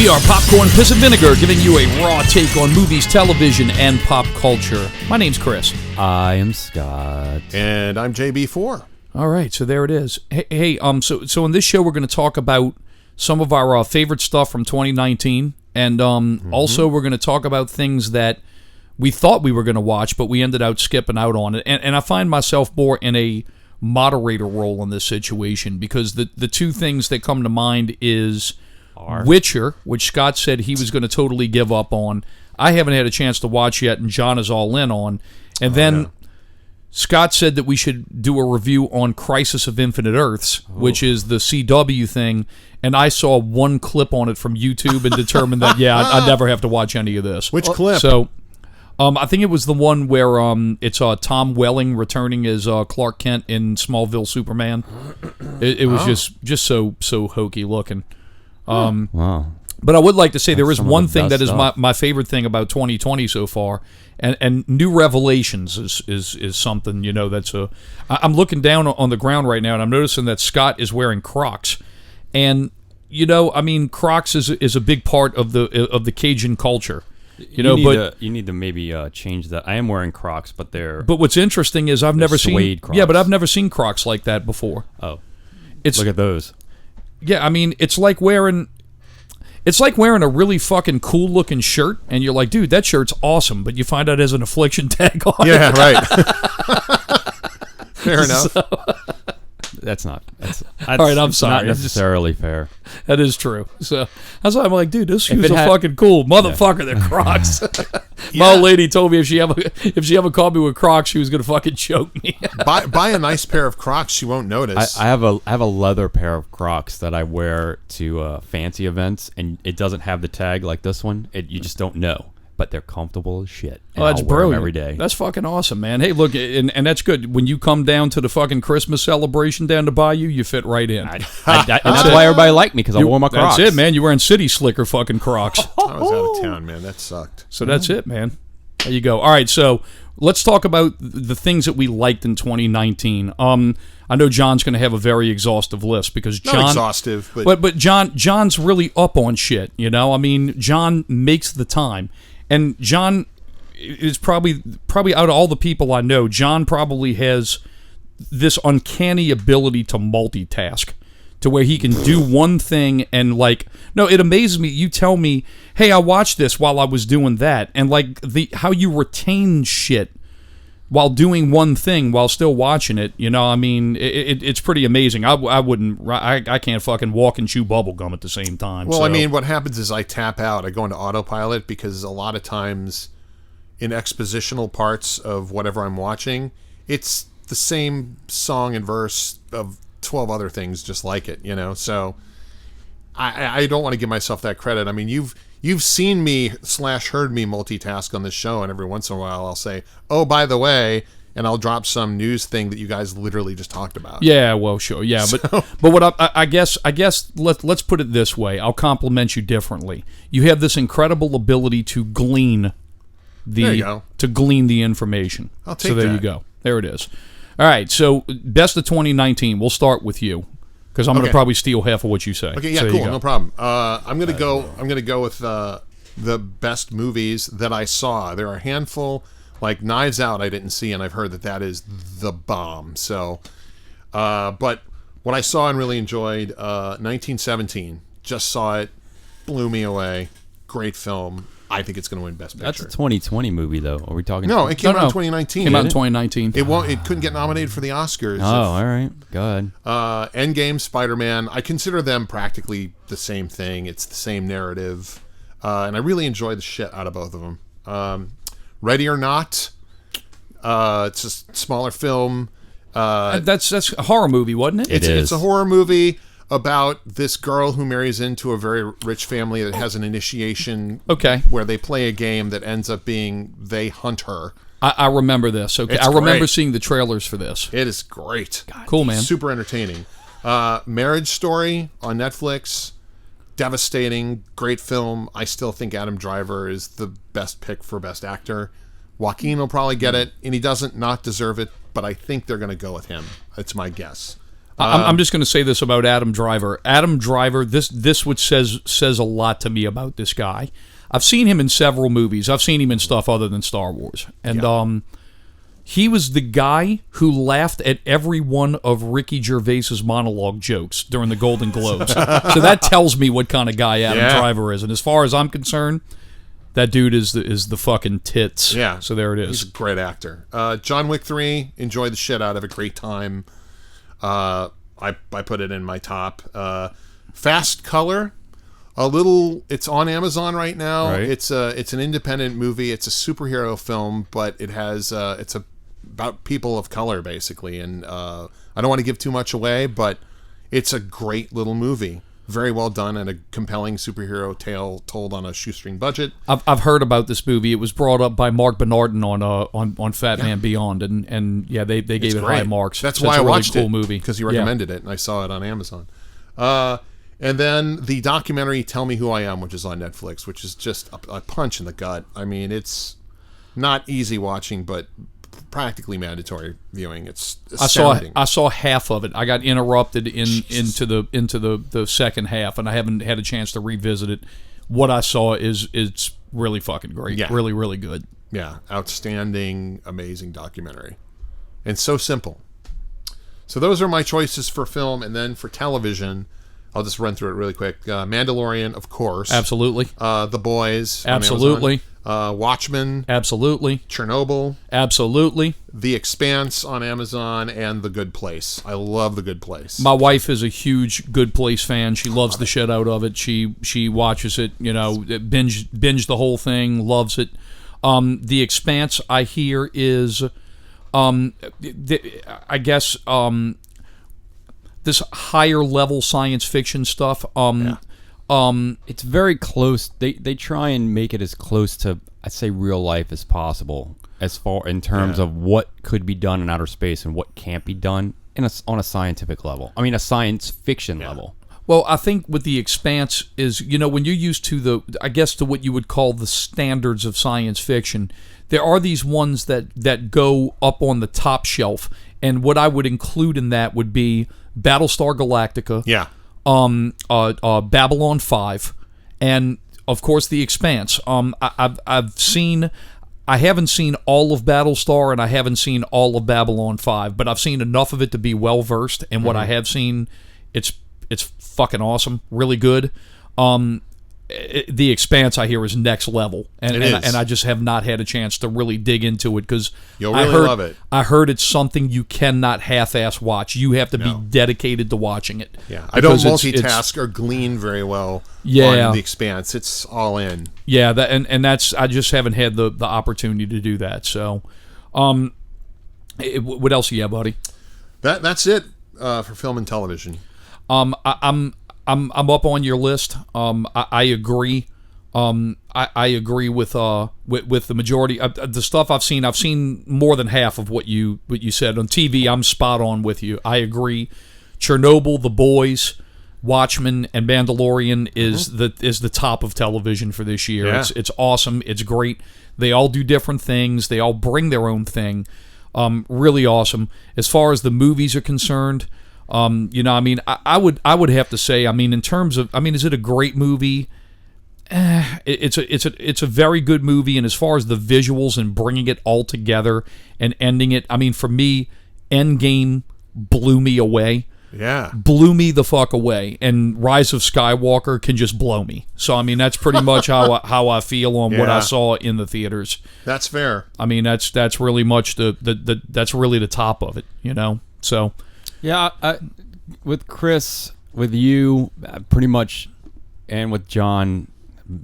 We are Popcorn, Piss, and Vinegar, giving you a raw take on movies, television, and pop culture. My name's Chris. I am Scott. And I'm JB4. All right, so there it is. Hey, so in this show, we're going to talk about some of our favorite stuff from 2019, and also we're going to talk about things that we thought we were going to watch, but we ended up skipping out on it. And I find myself more in a moderator role in this situation, because the two things that come to mind is Witcher, which Scott said he was going to totally give up on. I haven't had a chance to watch yet, and John is all in on. And then Scott said that we should do a review on Crisis of Infinite Earths, which is the CW thing, and I saw one clip on it from YouTube and determined that, I never have to watch any of this. Which clip? So, I think it was the one where it's Tom Welling returning as Clark Kent in Smallville Superman. It was just so hokey looking. Wow. But I would like to say there is one thing that is stuff. my favorite thing about 2020 so far, and New Revelations is something, that's I'm looking down on the ground right now, and I'm noticing that Scott is wearing Crocs, and Crocs is a big part of the Cajun culture. You need to maybe change that. I am wearing Crocs, but they're. But what's interesting is I've never seen Crocs. Yeah, but I've never seen Crocs like that before. Oh, look at those. Yeah, it's like wearing a really fucking cool looking shirt, and you're like, dude, that shirt's awesome, but you find out there's an affliction tag on it. Yeah, right. Fair enough. That's all right, I'm sorry. Not necessarily fair. That is true. So that's why I'm like, dude, those shoes are fucking cool, motherfucker. They're Crocs. My old lady told me if she ever caught me with Crocs, she was gonna fucking choke me. buy a nice pair of Crocs. She won't notice. I have a leather pair of Crocs that I wear to fancy events, and it doesn't have the tag like this one. You just don't know. But they're comfortable as shit. Oh, that's I'll wear them brilliant. every day. That's fucking awesome, man. Hey, look, and that's good. When you come down to the fucking Christmas celebration down to Bayou, you fit right in. That's why everybody liked me, because I wore my Crocs. That's it, man. You're wearing city slicker fucking Crocs. I was out of town, man. That sucked. So that's it, man. There you go. All right, so let's talk about the things that we liked in 2019. I know John's going to have a very exhaustive list, because John... Not exhaustive, but John's really up on shit, John makes the time. And John is probably out of all the people I know, John probably has this uncanny ability to multitask, to where he can do one thing and it amazes me. You tell me, hey, I watched this while I was doing that, and how you retain shit while doing one thing while still watching it, it's pretty amazing. I can't fucking walk and chew bubble gum at the same time. Well, what happens is I tap out. I go into autopilot, because a lot of times in expositional parts of whatever I'm watching, it's the same song and verse of 12 other things just like it, So I don't want to give myself that credit. You've seen me / heard me multitask on this show, and every once in a while I'll say, oh, by the way, and I'll drop some news thing that you guys literally just talked about. Yeah, well, sure, yeah, but what I guess let's put it this way. I'll compliment you differently. You have this incredible ability to glean the information. I'll take that. So there you go. There it is. All right, so best of 2019. We'll start with you, because I'm going to probably steal half of what you say. Okay, yeah, so cool, no problem. I'm gonna go with the best movies that I saw. There are a handful, like Knives Out, I didn't see, and I've heard that is the bomb. So, but what I saw and really enjoyed, 1917. Just saw it, blew me away. Great film. I think it's going to win Best Picture. That's a 2020 movie, though. Are we talking? No, it came out in 2019. Came out in 2019. It couldn't get nominated for the Oscars. Oh, all right. Go ahead. Endgame, Spider-Man. I consider them practically the same thing. It's the same narrative, and I really enjoyed the shit out of both of them. Ready or Not. It's a smaller film. That's a horror movie, wasn't it? It's a horror movie about this girl who marries into a very rich family that has an initiation. Okay. Where they play a game that ends up being they hunt her. I remember this. Okay, I remember seeing the trailers for this. It is great. God, cool, man. Super entertaining. Marriage Story on Netflix. Devastating. Great film. I still think Adam Driver is the best pick for Best Actor. Joaquin will probably get it, and he doesn't not deserve it, but I think they're going to go with him. That's my guess. I'm just going to say this about Adam Driver. Adam Driver, this which says a lot to me about this guy. I've seen him in several movies. I've seen him in stuff other than Star Wars. And he was the guy who laughed at every one of Ricky Gervais's monologue jokes during the Golden Globes. So that tells me what kind of guy Adam Driver is. And as far as I'm concerned, that dude is the fucking tits. Yeah. So there it is. He's a great actor. John Wick 3, enjoyed the shit out of it. Great time. I put it in my top. Fast Color, it's on Amazon right now. Right. It's an independent movie. It's a superhero film, but it's about people of color basically. And I don't want to give too much away, but it's a great little movie. Very well done and a compelling superhero tale told on a shoestring budget. I've heard about this movie. It was brought up by Mark Bernardin on Fat Man Beyond, and they gave it high marks. That's so why it's I a really watched cool it, movie because you recommended it, and I saw it on Amazon. And then the documentary "Tell Me Who I Am," which is on Netflix, which is just a punch in the gut. I mean, it's not easy watching, but practically mandatory viewing. It's astounding. I saw half of it. I got interrupted into the second half, and I haven't had a chance to revisit it. What I saw it's really fucking great. Yeah. Really, really good. Yeah, outstanding, amazing documentary, and so simple. So those are my choices for film, and then for television, I'll just run through it really quick. Mandalorian, of course. Absolutely. The Boys. Absolutely. Watchmen. Absolutely. Chernobyl. Absolutely. The Expanse on Amazon, and The Good Place. I love The Good Place. My wife is a huge Good Place fan. She loves the shit out of it. She watches it, binge the whole thing, loves it. The Expanse, I hear, is, I guess, this higher level science fiction stuff. It's very close. They try and make it as close to, I'd say, real life as possible, as far in terms of what could be done in outer space and what can't be done on a scientific level. I mean, a science fiction level. Well, I think with The Expanse is, when you're used to to what you would call the standards of science fiction, there are these ones that go up on the top shelf, and what I would include in that would be Battlestar Galactica. Yeah. Babylon 5, and of course The Expanse. I haven't seen all of Battlestar, and I haven't seen all of Babylon 5, but I've seen enough of it to be well versed. And what I have seen, it's fucking awesome, really good. The Expanse, I hear, is next level, and I just have not had a chance to really dig into it because you'll really love it. I heard it's something you cannot half-ass watch. You have to be dedicated to watching it. Yeah, I don't multitask or glean very well on The Expanse. It's all in. Yeah, that's I just haven't had the opportunity to do that. So, what else do you have, buddy? That's it for film and television. I'm up on your list. I agree. I agree with the majority of the stuff I've seen. I've seen more than half of what you said on TV. I'm spot on with you. I agree. Chernobyl, The Boys, Watchmen, and Mandalorian is the top of television for this year. Yeah. It's awesome. It's great. They all do different things. They all bring their own thing. Really awesome. As far as the movies are concerned. I would have to say, in terms of, is it a great movie? It's a very good movie, and as far as the visuals and bringing it all together and ending it, for me, Endgame blew me away. Yeah. Blew me the fuck away, and Rise of Skywalker can just blow me. So, that's pretty much how I feel on what I saw in the theaters. That's fair. That's really much that's really the top of it, so... Yeah, with Chris, with you, pretty much, and with John,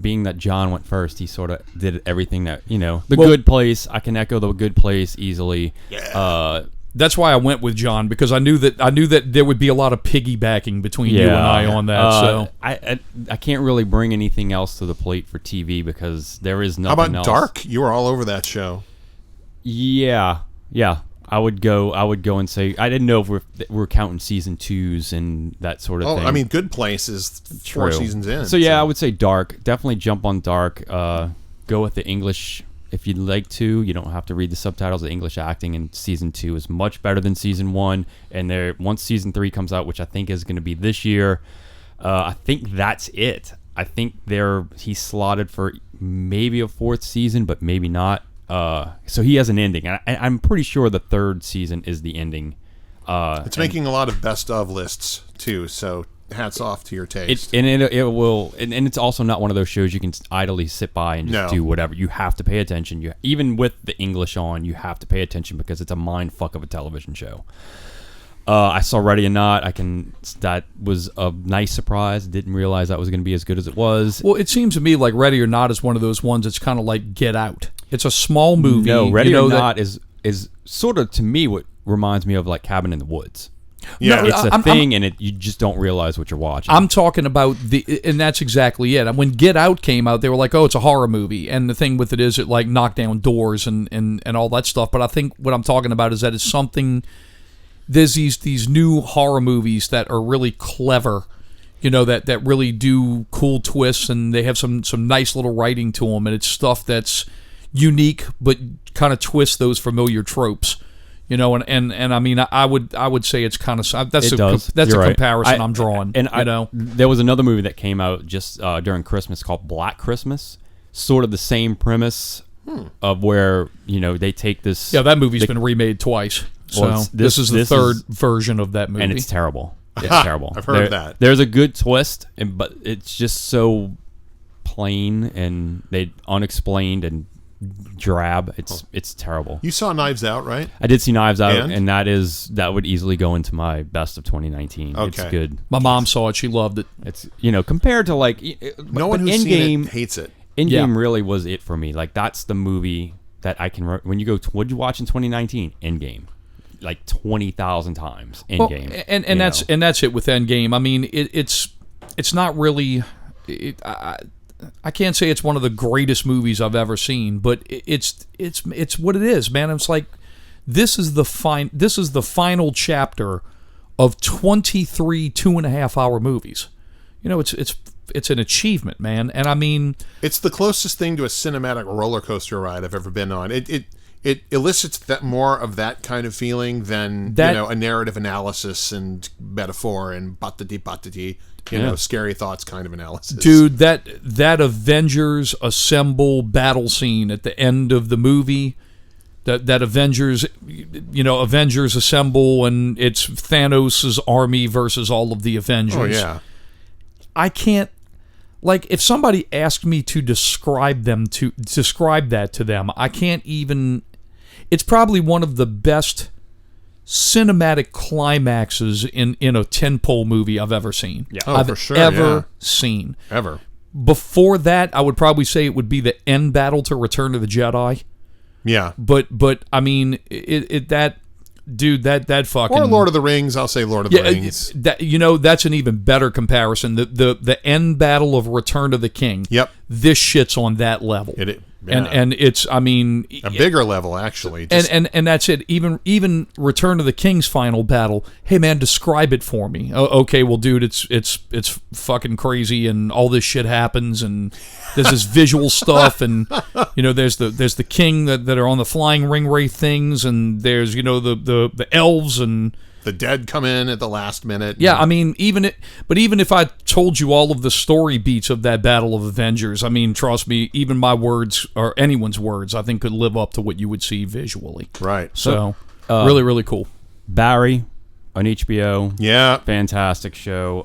being that John went first, he sort of did everything that, Good Place. I can echo The Good Place easily. Yeah. That's why I went with John, because I knew that there would be a lot of piggybacking between you and I on that. So I can't really bring anything else to the plate for TV because there is nothing else. How about Dark? You were all over that show. Yeah. I would go and say I didn't know if we're counting season 2s and that sort of thing. Good Place is 4 seasons in. So I would say Dark. Definitely jump on Dark. Go with the English if you'd like to. You don't have to read the subtitles. The English acting in season 2 is much better than season 1. And once season 3 comes out, which I think is going to be this year, I think that's it. I think he's slotted for maybe a 4th season, but maybe not. So he has an ending. I'm pretty sure the 3rd season is the ending. It's making a lot of best of lists too, so hats off to your taste. It will, and it's also not one of those shows you can idly sit by and just do whatever. You have to pay attention. Even with the English on, you have to pay attention because it's a mind fuck of a television show. I saw Ready or Not. That was a nice surprise. Didn't realize that was going to be as good as it was. Well, it seems to me like Ready or Not is one of those ones that's kind of like Get Out. It's a small movie. No, Ready or Not is sort of, to me, what reminds me of like Cabin in the Woods. Yeah, it's a thing, and you just don't realize what you're watching. I'm talking about and that's exactly it. When Get Out came out, they were like, "Oh, it's a horror movie," and the thing with it is, it like knocked down doors and all that stuff. But I think what I'm talking about is that it's something. There's these new horror movies that are really clever, that really do cool twists, and they have some nice little writing to them, and it's stuff that's unique but kind of twists those familiar tropes. And I mean, I would say it's kind of that's a comparison I'm drawing. There was another movie that came out just during Christmas called Black Christmas, sort of the same premise of where they take this. Yeah, that movie's been remade twice. So this is the third version of that movie, and it's terrible. It's terrible. I've heard that. There's a good twist, but it's just so plain and unexplained and drab. It's terrible. You saw Knives Out, right? I did see Knives Out, and that would easily go into my best of 2019. Okay. It's good. My mom saw it; she loved it. It's compared to like no one who's seen it hates it. Endgame really was it for me. Like that's the movie that I can. When you go, what'd you watch in 2019? Endgame. Like 20,000 times Endgame. Well, and that's it with Endgame. I mean, it's not really. I can't say it's one of the greatest movies I've ever seen, but it's what it is, man. It's like this is the final chapter of 23 2.5-hour movies. It's an achievement, man. And I mean, it's the closest thing to a cinematic roller coaster ride I've ever been on. It elicits that more of that kind of feeling than a narrative analysis and metaphor and batati scary thoughts kind of analysis. Dude, that Avengers Assemble battle scene at the end of the movie, that Avengers Assemble, and it's Thanos' army versus all of the Avengers. Oh yeah. I can't. Like, if somebody asked me to describe that to them, I can't even. It's probably one of the best cinematic climaxes in a tentpole movie I've ever seen. Yeah. I've for sure, ever seen. Ever. Before that, I would probably say it would be the end battle to Return of the Jedi. Yeah. But I mean, that fucking, or Lord of the Rings. I'll say Lord of the Rings. That's an even better comparison. The end battle of Return of the King. Yep. This shit's on that level. And it's, I mean, a bigger level actually. And that's it. Even Return of the King's final battle. Hey man, describe it for me. Okay, well, dude, it's fucking crazy, and all this shit happens, and there's this visual stuff, and there's the king that are on the flying ring wraith things, and there's the elves and. The dead come in at the last minute. Yeah, I mean, even if I told you all of the story beats of that Battle of Avengers, I mean, trust me, even my words or anyone's words, I think could live up to what you would see visually. Right. So, really, really cool. Barry on HBO. Yeah. Fantastic show.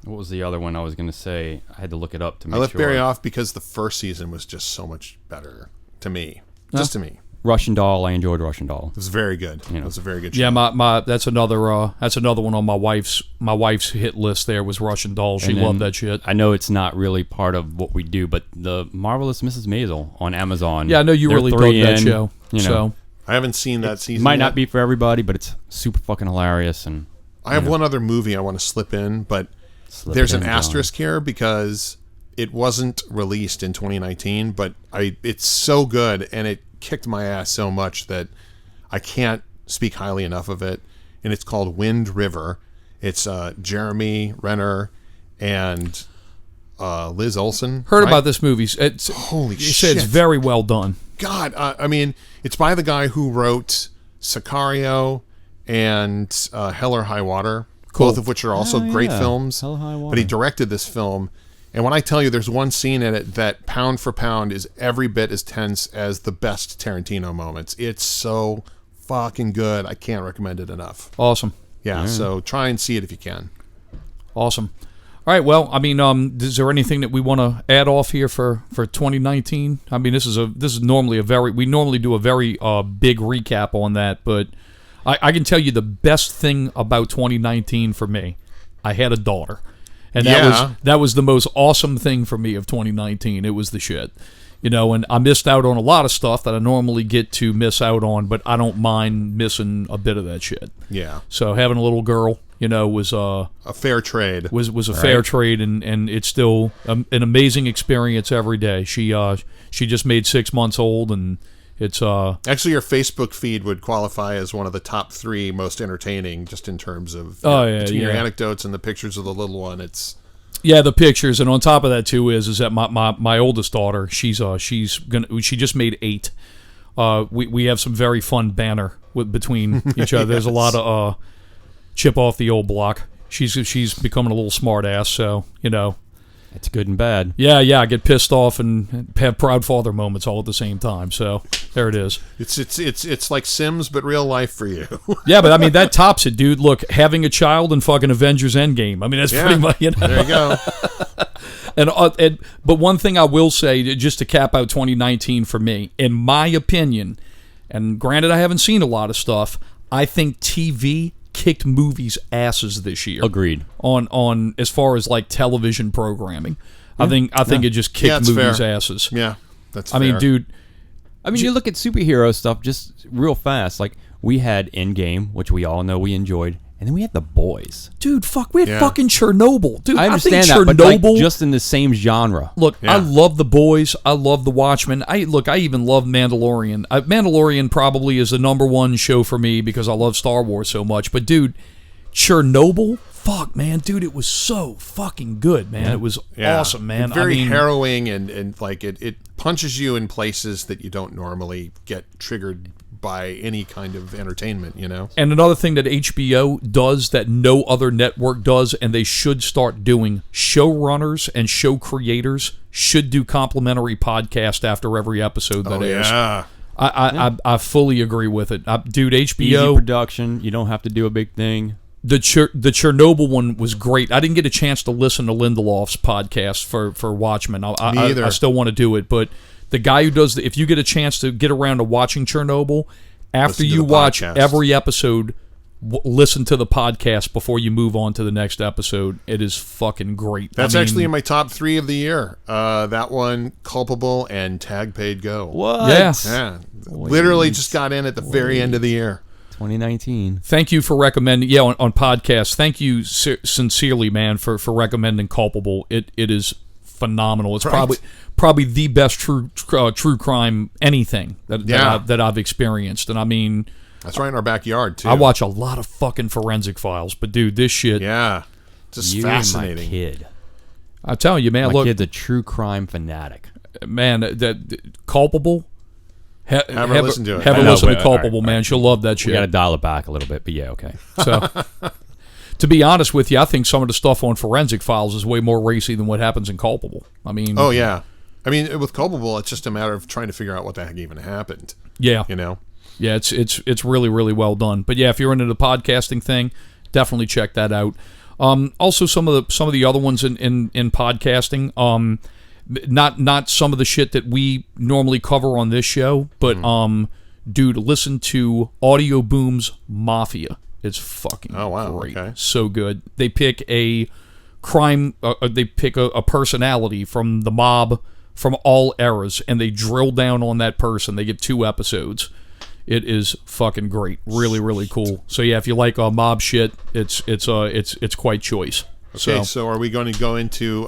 What was the other one I was going to say? I had to look it up to make sure. I left Barry off because the first season was just so much better to me. Just to me. Russian Doll. I enjoyed Russian Doll. It was very good. It was a very good show. Yeah, my that's another one on my wife's hit list. There was Russian Doll. She loved that shit. I know it's not really part of what we do, but the Marvelous Mrs. Maisel on Amazon. Yeah, I know you really dug that show. So I haven't seen that season. Might not be for everybody, but it's super fucking hilarious. And I have one other movie I want to slip in, but there's an asterisk here because it wasn't released in 2019, but it's so good and it kicked my ass so much that I can't speak highly enough of it. And it's called Wind River. It's Jeremy Renner and Liz Olsen. Heard about this movie. Holy shit. You said it's very well done. God, I mean, it's by the guy who wrote Sicario and Hell or High Water, both of which are also great films. Hell or High Water. But he directed this film, and when I tell you there's one scene in it that pound for pound is every bit as tense as the best Tarantino moments. It's so fucking good. I can't recommend it enough. Awesome. Yeah, so try and see it if you can. Awesome. All right. Well, I mean, is there anything that we want to add off here for 2019? I mean, this is normally we normally do a very big recap on that, but I can tell you the best thing about 2019 for me. I had a daughter, and that was the most awesome thing for me of 2019. It was the shit, and I missed out on a lot of stuff that I normally get to miss out on, but I don't mind missing a bit of that shit. Yeah. So having a little girl, was a fair trade. Was a fair trade, and it's still an amazing experience every day. She just made 6 months old, and it's actually your Facebook feed would qualify as one of the top 3 most entertaining, just in terms of between your anecdotes and the pictures of the little one. It's the pictures, and on top of that too is that my oldest daughter, she just made 8. We have some very fun banter between each other. There's a lot of chip off the old block. She's becoming a little smart ass, so it's good and bad. Yeah, I get pissed off and have proud father moments all at the same time. So there it is. It's like Sims but real life for you. Yeah, but I mean that tops it, dude. Look, having a child in fucking Avengers Endgame. I mean that's pretty much There you go. But one thing I will say, just to cap out 2019 for me, in my opinion, and granted I haven't seen a lot of stuff, I think TV kicked movies' asses this year. Agreed. On as far as like television programming, I think it just kicked movies' asses. Yeah, that's. I mean, dude. I mean, you look at superhero stuff just real fast. Like we had Endgame, which we all know we enjoyed, and then we had The Boys. Dude, we had fucking Chernobyl. Dude, I understand think that, Chernobyl, but like just in the same genre. Look, I love The Boys. I love The Watchmen. I even love Mandalorian. Mandalorian probably is the number one show for me because I love Star Wars so much. But dude, Chernobyl, fuck, man, dude, it was so fucking good, man. It was awesome, man. And very harrowing, and like it punches you in places that you don't normally get triggered by any kind of entertainment, And another thing that HBO does that no other network does, and they should start doing, showrunners and show creators should do complimentary podcast after every episode that airs. Yeah. I fully agree with it. Dude, HBO... Easy production. You don't have to do a big thing. The Chernobyl one was great. I didn't get a chance to listen to Lindelof's podcast for Watchmen. Me either. I still want to do it, but the guy who does if you get a chance to get around to watching Chernobyl, after you watch every episode, listen to the podcast before you move on to the next episode. It is fucking great. That's actually in my top 3 of the year. That one, Culpable, and Tag Paid Go. What? Yeah. Literally just got in at the very end of the year. 2019. Thank you for recommending. Yeah, on podcasts. Thank you sincerely, man, for recommending Culpable. It is phenomenal. It's probably the best true crime anything that I've experienced. And I mean, that's right in our backyard too. I watch a lot of fucking Forensic Files, but dude, this shit, just fascinating. My kid. I'm telling you, man. My kid's a true crime fanatic. Man, that Culpable. Have a listen to it. Have a listen to Culpable, man. She'll love that shit. We got to dial it back a little bit, but yeah, okay. So, to be honest with you, I think some of the stuff on Forensic Files is way more racy than what happens in Culpable. I mean, oh yeah, I mean with Culpable, it's just a matter of trying to figure out what the heck even happened. Yeah, yeah, it's really really well done. But yeah, if you're into the podcasting thing, definitely check that out. Also, some of the other ones in podcasting. Not some of the shit that we normally cover on this show, but dude, listen to Audio Boom's Mafia. It's fucking great. Okay. So good. They pick a crime, they pick a personality from the mob from all eras, and they drill down on that person. They get 2 episodes. It is fucking great. Really, really cool. So yeah, if you like mob shit, it's quite choice. Okay, so are we going to go into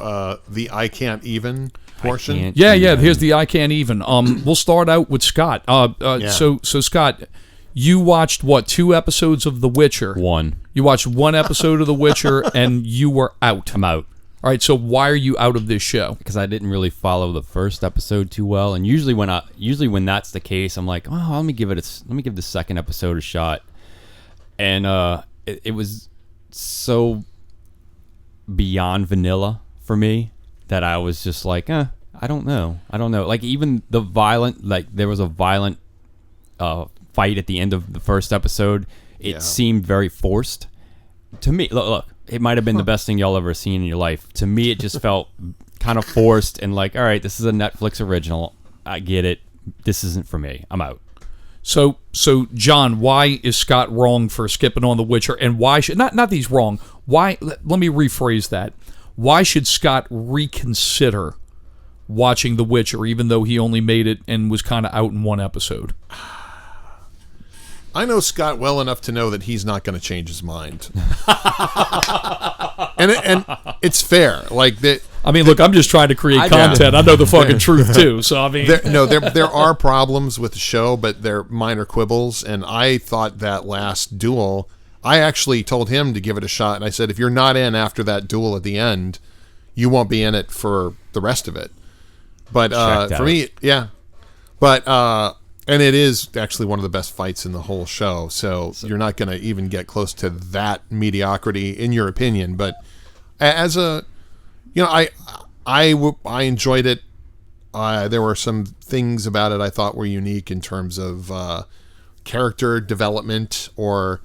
the I Can't Even portion? Yeah. Here's the I Can't Even. We'll start out with Scott. So Scott, you watched what, 2 episodes of The Witcher? 1. You watched 1 episode of The Witcher, and you were out. I'm out. All right, so why are you out of this show? Because I didn't really follow the first episode too well, and usually when that's the case, I'm like, oh, let me give the second episode a shot, and it was so beyond vanilla for me that I was just like, I don't know. Like even there was a violent fight at the end of the first episode. It seemed very forced to me. Look, it might have been the best thing y'all ever seen in your life. To me, it just felt kind of forced and like, all right, this is a Netflix original. I get it. This isn't for me. I'm out. So John, why is Scott wrong for skipping on The Witcher? And why should not that he's wrong? Why? Let me rephrase that. Why should Scott reconsider watching The Witcher, even though he only made it and was kind of out in one episode? I know Scott well enough to know that he's not going to change his mind, and it's fair. Like that. I mean, look, I'm just trying to create content. I know the fucking truth too. So I mean, there are problems with the show, but they're minor quibbles. And I thought that last duel, I actually told him to give it a shot, and I said, if you're not in after that duel at the end, you won't be in it for the rest of it. But for me, yeah, but. And it is actually one of the best fights in the whole show. So you're not going to even get close to that mediocrity, in your opinion. But as a, I enjoyed it. There were some things about it I thought were unique in terms of character development, or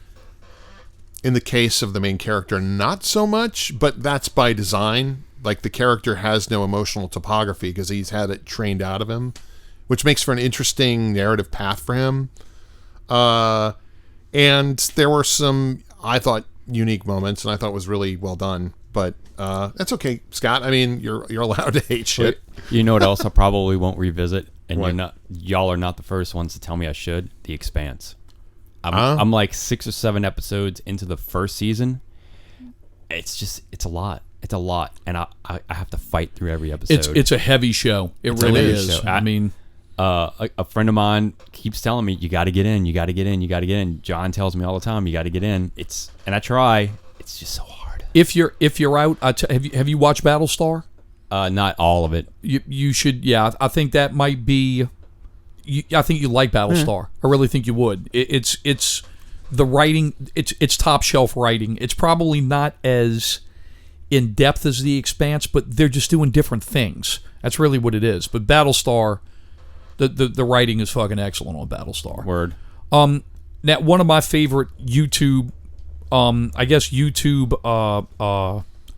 in the case of the main character, not so much. But that's by design. Like the character has no emotional topography because he's had it trained out of him, which makes for an interesting narrative path for him. And there were some, I thought, unique moments, and I thought it was really well done. But that's okay, Scott. I mean, you're allowed to hate shit. You know what else I probably won't revisit? And y'all are not the first ones to tell me I should. The Expanse. I'm like 6 or 7 episodes into the first season. It's a lot. It's a lot, and I have to fight through every episode. It's a heavy show. It really is. I mean, a friend of mine keeps telling me, you got to get in, you got to get in, you got to get in. John tells me all the time, you got to get in. And I try. It's just so hard. If you're out, have you watched Battlestar? Not all of it. You should. Yeah, I think that might be. I think you like Battlestar. I really think you would. It's the writing. It's top shelf writing. It's probably not as in depth as The Expanse, but they're just doing different things. That's really what it is. But Battlestar, the writing is fucking excellent on Battlestar. Word. Now one of my favorite YouTube,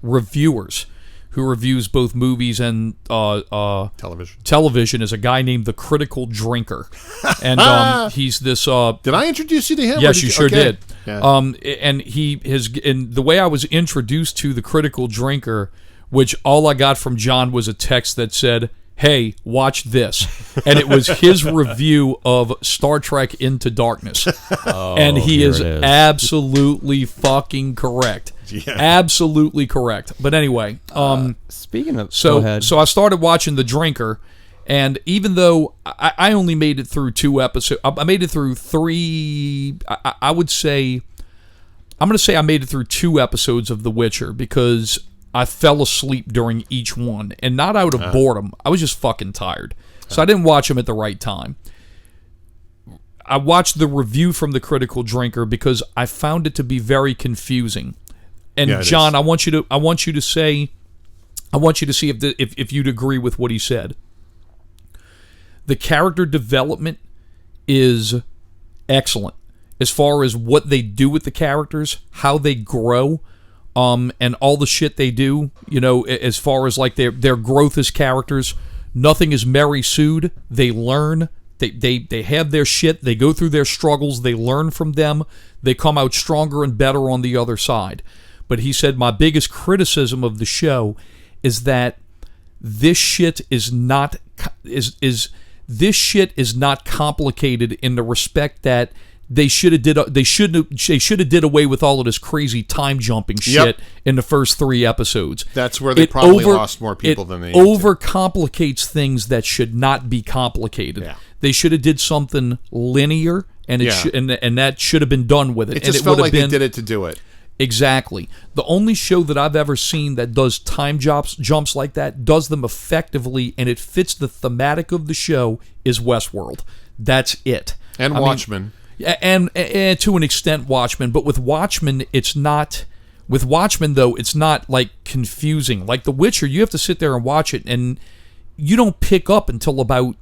reviewers who reviews both movies and television is a guy named The Critical Drinker, and he's this. Did I introduce you to him? Yes, you sure did. Yeah. And the way I was introduced to The Critical Drinker, which all I got from John was a text that said, "Hey, watch this," and it was his review of Star Trek Into Darkness, and he is absolutely fucking correct. Yeah. Absolutely correct. But anyway, speaking of, so I started watching The Drinker, and even though I only made it through 2 episodes, I made it through 3. I would say, I'm going to say I made it through 2 episodes of The Witcher because I fell asleep during each one, and not out of boredom. I was just fucking tired, so I didn't watch them at the right time. I watched the review from The Critical Drinker because I found it to be very confusing. And John, I want you to see if you'd agree with what he said. The character development is excellent as far as what they do with the characters, how they grow, and all the shit they do. You know, as far as like their growth as characters. Nothing is Mary Sued. They learn. They have their shit. They go through their struggles. They learn from them. They come out stronger and better on the other side. But he said my biggest criticism of the show is that this shit is not complicated in the respect that they should have did away with all of this crazy time jumping shit in the first 3 episodes. That's where they probably lost more people than they overcomplicates things that should not be complicated. Yeah. They should have did something linear, and and that should have been done with it. It just felt like they did it to do it. Exactly. The only show that I've ever seen that does time jumps like that, does them effectively, and it fits the thematic of the show, is Westworld. That's it. And Watchmen. And to an extent, Watchmen. But with Watchmen, it's not... With Watchmen, though, it's not, like, confusing. Like The Witcher, you have to sit there and watch it, and you don't pick up until about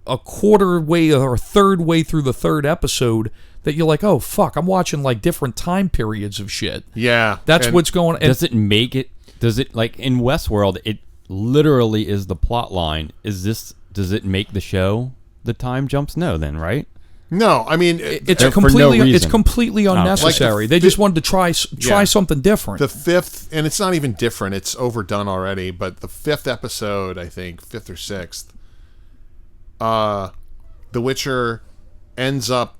a quarter way or a third way through the third episode that you're like, oh, fuck, I'm watching, like, different time periods of shit. Yeah. That's what's going on. Does it make it... Does it... Like, in Westworld, it literally is the plot line. Does it make the show the time jumps? No, then, right? No, I mean... It's completely unnecessary. Like they just wanted to try something different. The fifth... And it's not even different. It's overdone already. But the fifth episode, I think, fifth or sixth, The Witcher ends up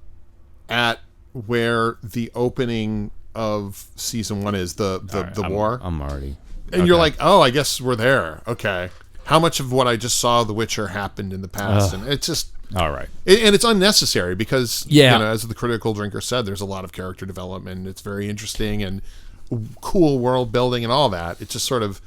at where the opening of season 1 is, the war. I'm already... And you're like, oh, I guess we're there. Okay. How much of what I just saw The Witcher happened in the past? And it's just... All right. And it's unnecessary because, yeah. As the Critical Drinker said, there's a lot of character development. It's very interesting and cool world building and all that. It's just sort of...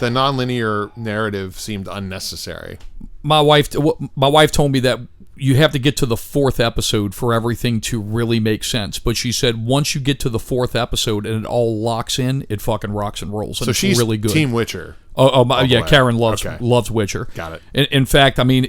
The nonlinear narrative seemed unnecessary. My wife told me that you have to get to the fourth episode for everything to really make sense. But she said once you get to the fourth episode and it all locks in, it fucking rocks and rolls. And so she's really good. Team Witcher. Yeah, Karen loves Witcher. Got it. In fact, I mean,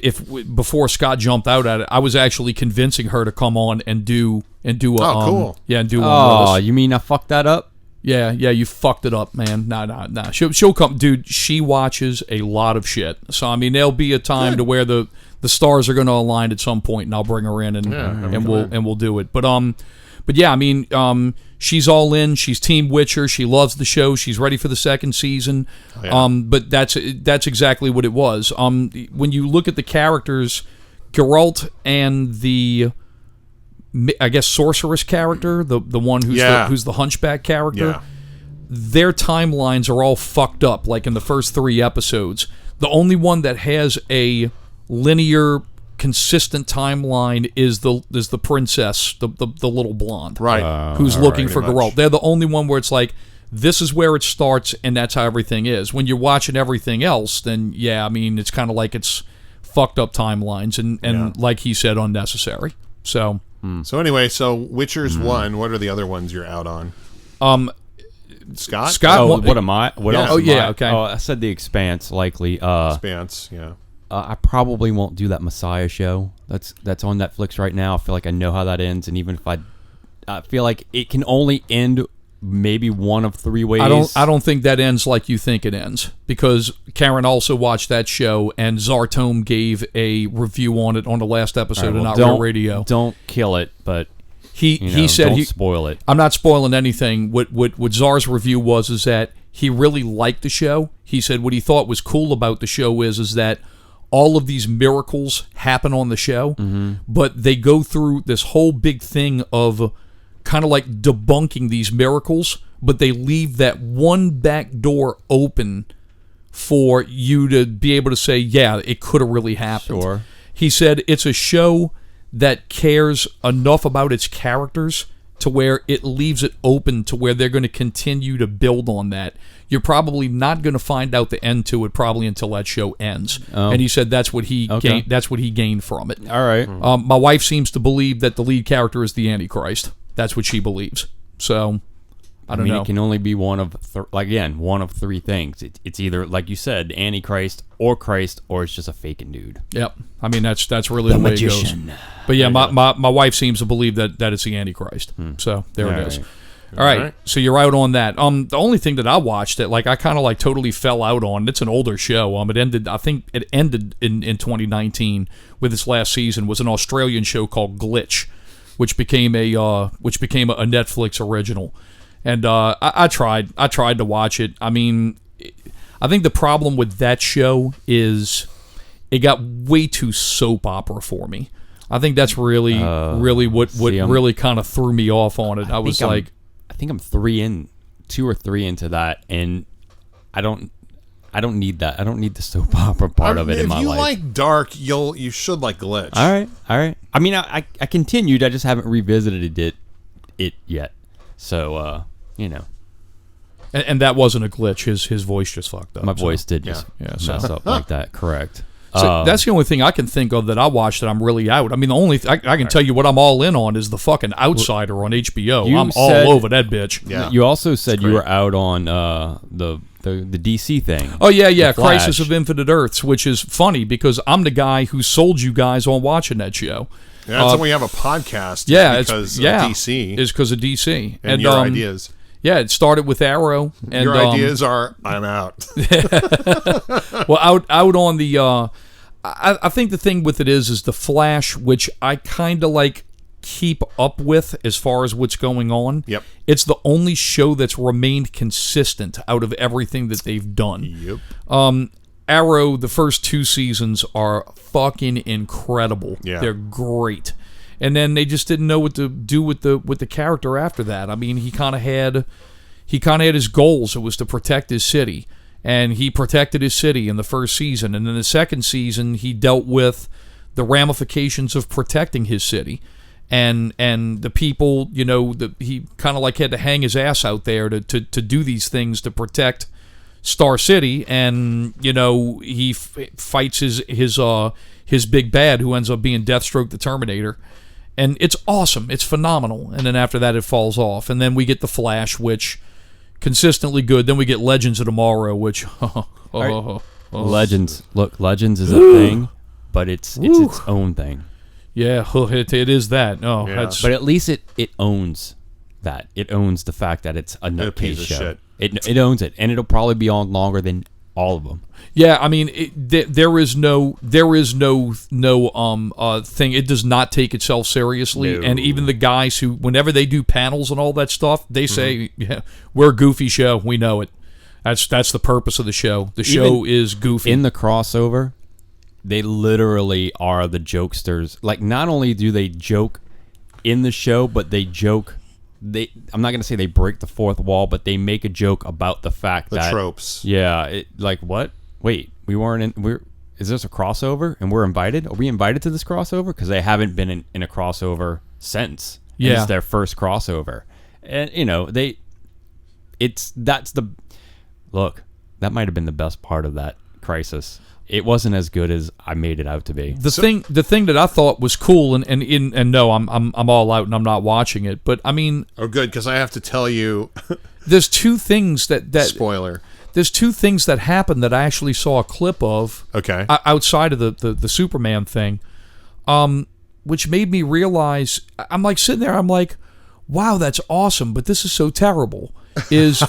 before Scott jumped out at it, I was actually convincing her to come on and do a cool. Yeah, and do one. Oh, you mean I fucked that up? Yeah, you fucked it up, man. Nah. She'll come, dude. She watches a lot of shit. So I mean, there'll be a time to where the stars are going to align at some point, and I'll bring her in and we'll do it. But yeah, I mean, she's all in. She's Team Witcher. She loves the show. She's ready for the second season. Oh, yeah. But that's exactly what it was. When you look at the characters, Geralt and the, I guess, sorceress character, the one who's the hunchback character, their timelines are all fucked up. Like in the first 3 episodes, the only one that has a linear, consistent timeline is the princess, the little blonde, right? Who's looking for Geralt. They're the only one where it's like, this is where it starts and that's how everything is. When you're watching everything else, then yeah, I mean, it's kind of like it's fucked up timelines and like he said, unnecessary. So anyway, Witcher's 1. What are the other ones you're out on? Scott. What am I? What else? Okay. Oh, I said The Expanse, likely. Expanse, yeah. I probably won't do that Messiah show. That's on Netflix right now. I feel like I know how that ends, and even if I feel like it can only end maybe one of 3 ways. I don't think that ends like you think it ends, because Karen also watched that show, and Zartome gave a review on it on the last episode of Not Real Radio. Don't kill it, but he said don't spoil it. I'm not spoiling anything. What Czar's review was is that he really liked the show. He said what he thought was cool about the show is that all of these miracles happen on the show, but they go through this whole big thing of kind of like debunking these miracles, but they leave that one back door open for you to be able to say, yeah, it could have really happened. Sure. He said it's a show that cares enough about its characters to where it leaves it open to where they're going to continue to build on that. You're probably not going to find out the end to it probably until that show ends. Oh. And he said that's what he gained. That's what he gained from it. All right. My wife seems to believe that the lead character is the Antichrist. That's what she believes. So I don't know. It can only be one of 3 things. It's either, like you said, Antichrist, or it's just a faking dude. Yep. I mean that's really the way magician. It goes. But yeah, my wife seems to believe that it's the Antichrist. So there it is. All right. So you're out on that. The only thing that I watched that I kind of totally fell out on. It's an older show. It ended. I think it ended in 2019 with its last season. Was an Australian show called Glitch, which became a Netflix original. And I tried to watch it. I mean, I think the problem with that show is it got way too soap opera for me. I think that's really what really kind of threw me off on it. I think I'm 2 or 3 into that, and I don't need that. I don't need the soap opera part of it in my life. If you like dark, you should like Glitch. All right. I mean, I continued. I just haven't revisited it yet. So, And that wasn't a glitch. His voice just fucked up. my voice did just mess up like that. Correct. So that's the only thing I can think of that I watched that I'm really out. I mean, the only I can tell you what I'm all in on is the fucking Outsider on HBO. You I'm said- all over that bitch. Yeah. You also said you were out on the DC thing. Oh yeah, The Flash. Crisis of Infinite Earths, which is funny because I'm the guy who sold you guys on watching that show. That's why we have a podcast. Yeah, because of yeah, DC is because of DC and your ideas. Yeah, it started with Arrow. And, Your ideas are, I'm out. Well, out on the. I think the thing with it is the Flash, which I kind of like keep up with as far as what's going on. Yep. It's the only show that's remained consistent out of everything that they've done. Yep. Arrow, the first 2 seasons are fucking incredible. Yeah. They're great. And then they just didn't know what to do with the character after that. I mean, he kind of had his goals. It was to protect his city, and he protected his city in the first season. And in the second season, he dealt with the ramifications of protecting his city, and the people. He kind of like had to hang his ass out there to do these things to protect Star City, and he fights his big bad, who ends up being Deathstroke the Terminator. And it's awesome. It's phenomenal. And then after that, it falls off. And then we get The Flash, which consistently good. Then we get Legends of Tomorrow, which... Legends. Look, Legends is a thing, but it's its own thing. Yeah, it is that. Oh, Yeah. that's... But at least it owns that. It owns the fact that it's a nutcase piece of show. shit. It owns it, and it'll probably be on longer than all of them. Yeah, I mean, there is no thing. It does not take itself seriously, No. and even the guys who, whenever they do panels and all that stuff, they say, "Yeah, we're a goofy show. We know it. That's the purpose of the show. The show is goofy." In the crossover, they literally are the jokesters. Like, not only do they joke in the show, but they joke. I'm not gonna say they break the fourth wall, but they make a joke about the fact The that tropes. Yeah, like what? Wait, we weren't in. Is this a crossover and we're invited? Are we invited to this crossover? Because they haven't been in a crossover since. And Yeah. it's their first crossover, and that might have been the best part of that Crisis. It wasn't as good as I made it out to be. The thing that I thought was cool, and no, I'm all out and I'm not watching it. But I mean, Oh, good, because I have to tell you, there's 2 things that spoiler. there's 2 things that happened that I actually saw a clip of. Okay. Outside of the Superman thing, which made me realize, I'm like sitting there, I'm like, wow, that's awesome, but this is so terrible. Is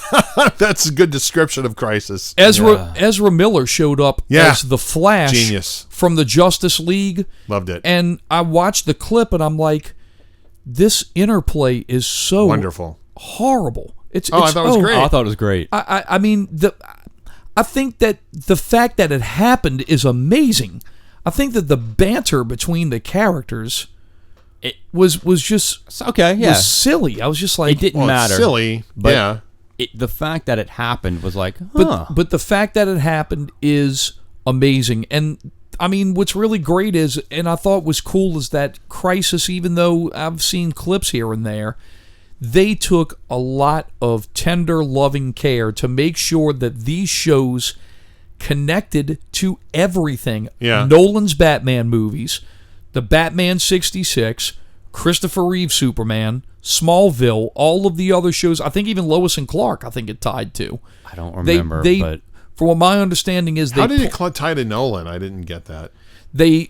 That's a good description of Crisis. Ezra Miller showed up as the Flash, Genius. from the Justice League. Loved it. And I watched the clip and I'm like, this interplay is so Wonderful. horrible. I thought it was great. I thought it was great. I mean, I think that the fact that it happened is amazing. I think that the banter between the characters was just Okay, yeah. was silly. I was just like, It didn't Well, it's matter. silly, but yeah. the fact that it happened was like, huh. but the fact that it happened is amazing. And I mean, what's really great is, and I thought was cool, is that Crisis, even though I've seen clips here and there, they took a lot of tender, loving care to make sure that these shows connected to everything. Yeah. Nolan's Batman movies, the Batman 66, Christopher Reeve Superman, Smallville, all of the other shows. I think even Lois and Clark, I think it tied to. I don't remember, but from what my understanding is, How did it tie to Nolan? I didn't get that. They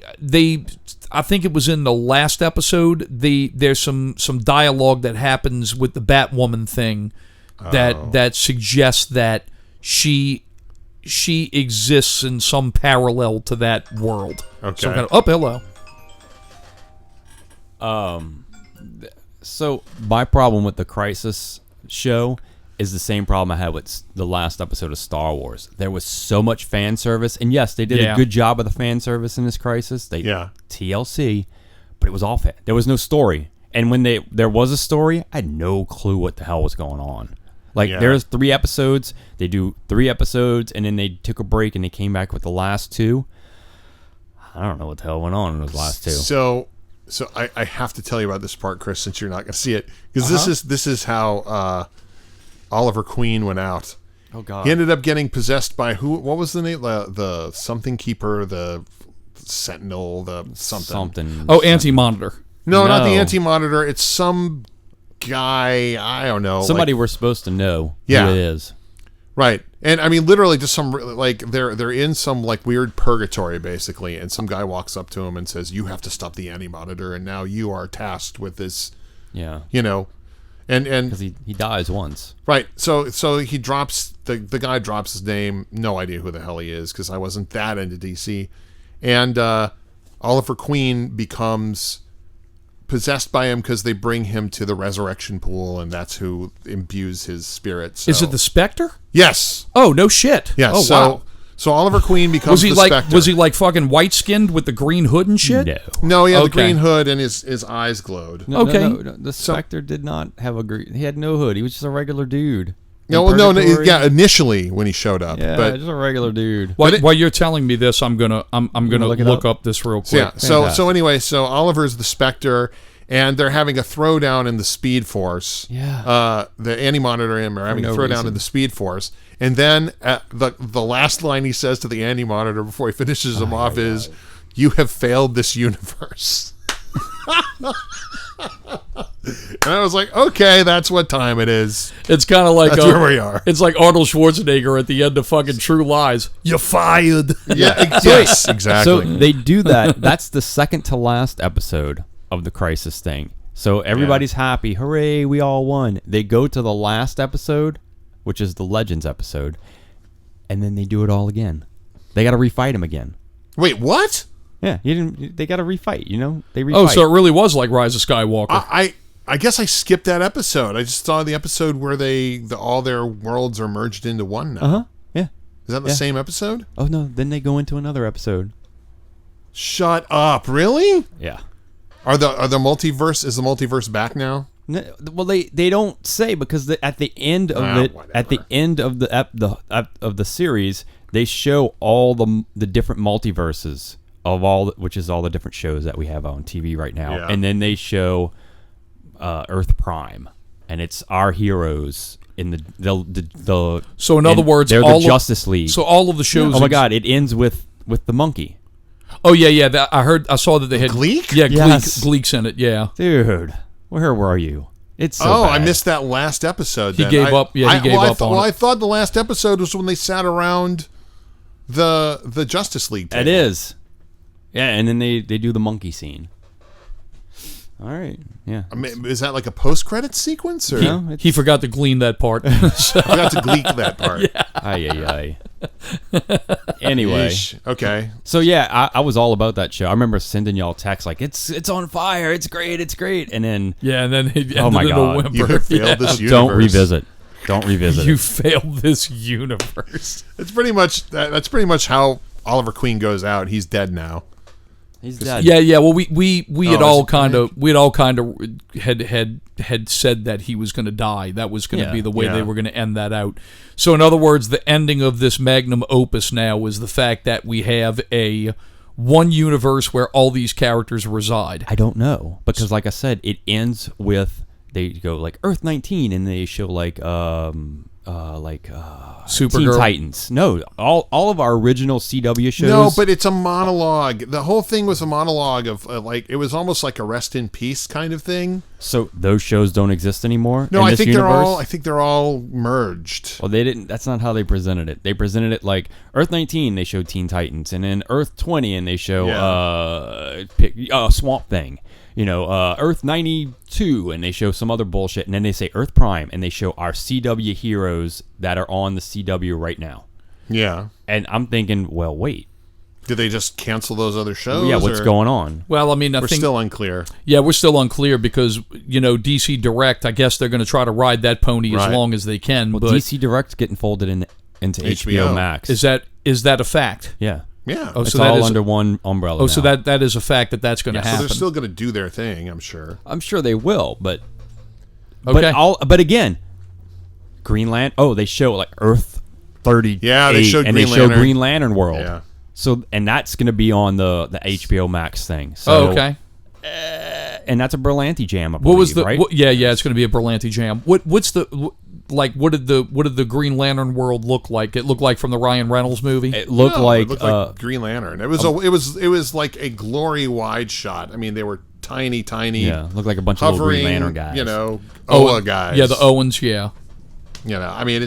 I think it was in the last episode. There's some dialogue that happens with the Batwoman thing that suggests that she exists in some parallel to that world. Okay. Some kind of, hello. So my problem with the Crisis show is the same problem I had with the last episode of Star Wars. There was so much fan service, and yes, they did a good job of the fan service in this Crisis. TLC, but it was all fan. There was no story, and when there was a story, I had no clue what the hell was going on. Like, there's 3 episodes. They do 3 episodes, and then they took a break, and they came back with the last 2. I don't know what the hell went on in those last 2. So, So I have to tell you about this part, Chris, since you're not going to see it, because this is how Oliver Queen went out. Oh God! He ended up getting possessed by who? What was the name? The something keeper, the Sentinel, the something. Oh, Anti-Monitor. No, not the No. Anti-Monitor. It's some guy. I don't know. Somebody we're supposed to know Yeah. who it is. Right. And I mean, literally just some, like, they're in some, like, weird purgatory, basically, and some guy walks up to him and says, you have to stop the Anti-Monitor, and now you are tasked with this, Yeah. you know, and Because he dies once. right. So he drops, the guy drops his name, no idea who the hell he is, because I wasn't that into DC, and Oliver Queen becomes possessed by him because they bring him to the resurrection pool, and that's who imbues his spirit. So. Is it the Spectre? Yes. Oh, no shit. Yes. Oh, wow. So Oliver Queen becomes the Spectre. Was he like fucking white skinned with the green hood and shit? No. No, he had the Okay. green hood and his eyes glowed. No, Okay. no. The Spectre did not have a green. He had no hood. He was just a regular dude. No, In no, Purgatory. yeah, initially when he showed up. Yeah, but just a regular dude. While you're telling me this, I'm gonna look it look up? up this real so, quick. yeah, so anyway, so Oliver's the Spectre, and they're having a throwdown in the Speed Force. Yeah. The Anti-Monitor and him are having no a throwdown reason. in the Speed Force, and then the last line he says to the Anti-Monitor before he finishes him off is, "You have failed this universe." And I was like, okay, that's what time it is. It's kind of like That's where we are. It's like Arnold Schwarzenegger at the end of fucking True Lies. You're fired. Yeah, yes, exactly. So they do that. That's the second to last episode of the Crisis thing. So everybody's happy. Hooray, we all won. They go to the last episode, which is the Legends episode, and then they do it all again. They got to refight him again. Wait, what? Yeah, they got to refight, you know? They refight. Oh, so it really was like Rise of Skywalker. I guess I skipped that episode. I just saw the episode where all their worlds are merged into one now. Uh-huh. Yeah. Is that the Yeah. same episode? Oh, no, then they go into another episode. Shut up! Really? Yeah. Are the multiverse? Is the multiverse back now? No, well, they don't say because at the end of at the whatever. end of of the series, they show all the different multiverses of which is all the different shows that we have on TV right now, Yeah. and then they show Earth Prime, and it's our heroes in the. So in other words, they're all the of- Justice League. So all of the shows. Oh my God! It ends with the monkey, Oh yeah. I saw that they had Gleek? Yeah, Yes. Gleek's in it. Yeah. dude. Where were you? It's so I bad. missed that last episode. He then. gave up. Yeah, he gave up on it. I thought the last episode was when they sat around the Justice League table. It is. Yeah, and then they do the monkey scene. All right. Yeah. I mean, is that like a post-credit sequence? Or No, it's- He forgot to glean that part. So- I got to Gleek that part. Ay. Anyway, Yeesh. Okay. so yeah, I was all about that show. I remember sending y'all texts like, it's on fire, it's great, and then yeah, and then he ended Oh my in a God. whimper. You have failed this universe. don't revisit You it. failed this universe. It's pretty much that's pretty much how Oliver Queen goes out. He's dead now. He's dead. Yeah. Well, we had is all it kind of had said that he was going to die. That was going to Yeah. be the way Yeah. they were going to end that out. So in other words, the ending of this magnum opus now is the fact that we have one universe where all these characters reside. I don't know because, like I said, it ends with they go like Earth 19, and they show like Teen Supergirl. Titans. No, all of our original CW shows. No, but it's a monologue. The whole thing was a monologue of like it was almost like a rest in peace kind of thing. so those shows don't exist anymore. No, in I this think universe? I think they're all merged. Well, they didn't. That's not how they presented it. They presented it like Earth 19. They showed Teen Titans, and then Earth 20, and they show Swamp Thing. You know, Earth 92, and they show some other bullshit, and then they say Earth Prime, and they show our CW heroes that are on the CW right now. Yeah. And I'm thinking, well, wait, Did they just cancel those other shows? yeah, what's or- going on? Well, I mean, I We're think still unclear. yeah, we're still unclear because DC Direct. I guess they're going to try to ride that pony as Right. long as they can. Well, but DC Direct's getting folded into HBO HBO. Max. is that a fact? Yeah. Yeah. Oh, It's so that all is- under one umbrella. Oh, so now. that is a fact that's going to Yes. So happen. they're still going to do their thing, I'm sure. I'm sure they will, but Okay. but again, Greenland. Oh, they show like Earth 30. Yeah, they showed and Green they show Lantern. Green Lantern World. Yeah. So and that's going to be on the HBO Max thing. So Oh, okay. and that's a Berlanti jam. I What was believe, the? right? Yeah, it's going to be a Berlanti jam. What's the like? What did the Green Lantern world look like? It looked like from the Ryan Reynolds movie. It looked No, like it looked like Green Lantern. It was like a glory wide shot. I mean, they were tiny. looked like a bunch of little hovering, Green Lantern guys. you know, Oa guys. Yeah, the Owens. Yeah. You know, I mean,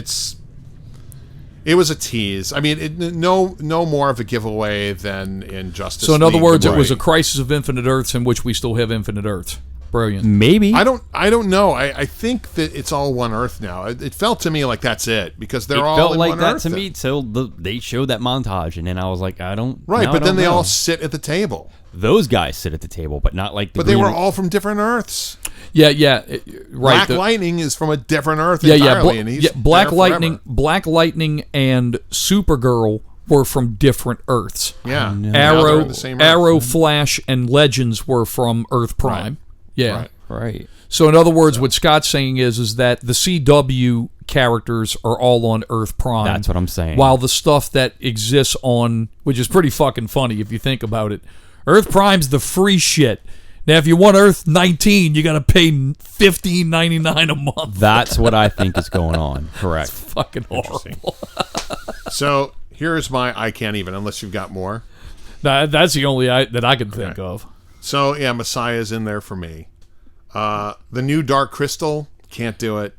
it was a tease. I mean, no more of a giveaway than in Justice So in other League, words, the it was a way- crisis of infinite Earths in which we still have infinite Earths. Brilliant. Maybe. I don't know. I think that it's all one Earth now. It felt to me like that's it because they're It all felt in like one that Earth to then. me till they showed that montage, and then I was like, I don't. Right, now I but then don't they know. all sit at the table. Those guys sit at the table, but not like the. But they Green- were all from different Earths. Yeah, right. Black Lightning is from a different Earth Yeah, entirely, and he's Black there Lightning, forever. Black Lightning, and Supergirl were from different Earths. Yeah, now they're Arrow, in the same Earth. Arrow, Flash, and Legends were from Earth Prime. Yeah. Right. right. So in other words, what Scott's saying is that the CW characters are all on Earth Prime. That's what I'm saying. While the stuff that exists on, which is pretty fucking funny if you think about it, Earth Prime's the free shit. Now, if you want Earth 19, you got to pay $15.99 a month. That's what I think is going on. Correct. Fucking horrible. So here's my I can't even unless you've got more. Nah, that's the only that I can think of. So yeah, Messiah's in there for me. The new Dark Crystal, can't do it.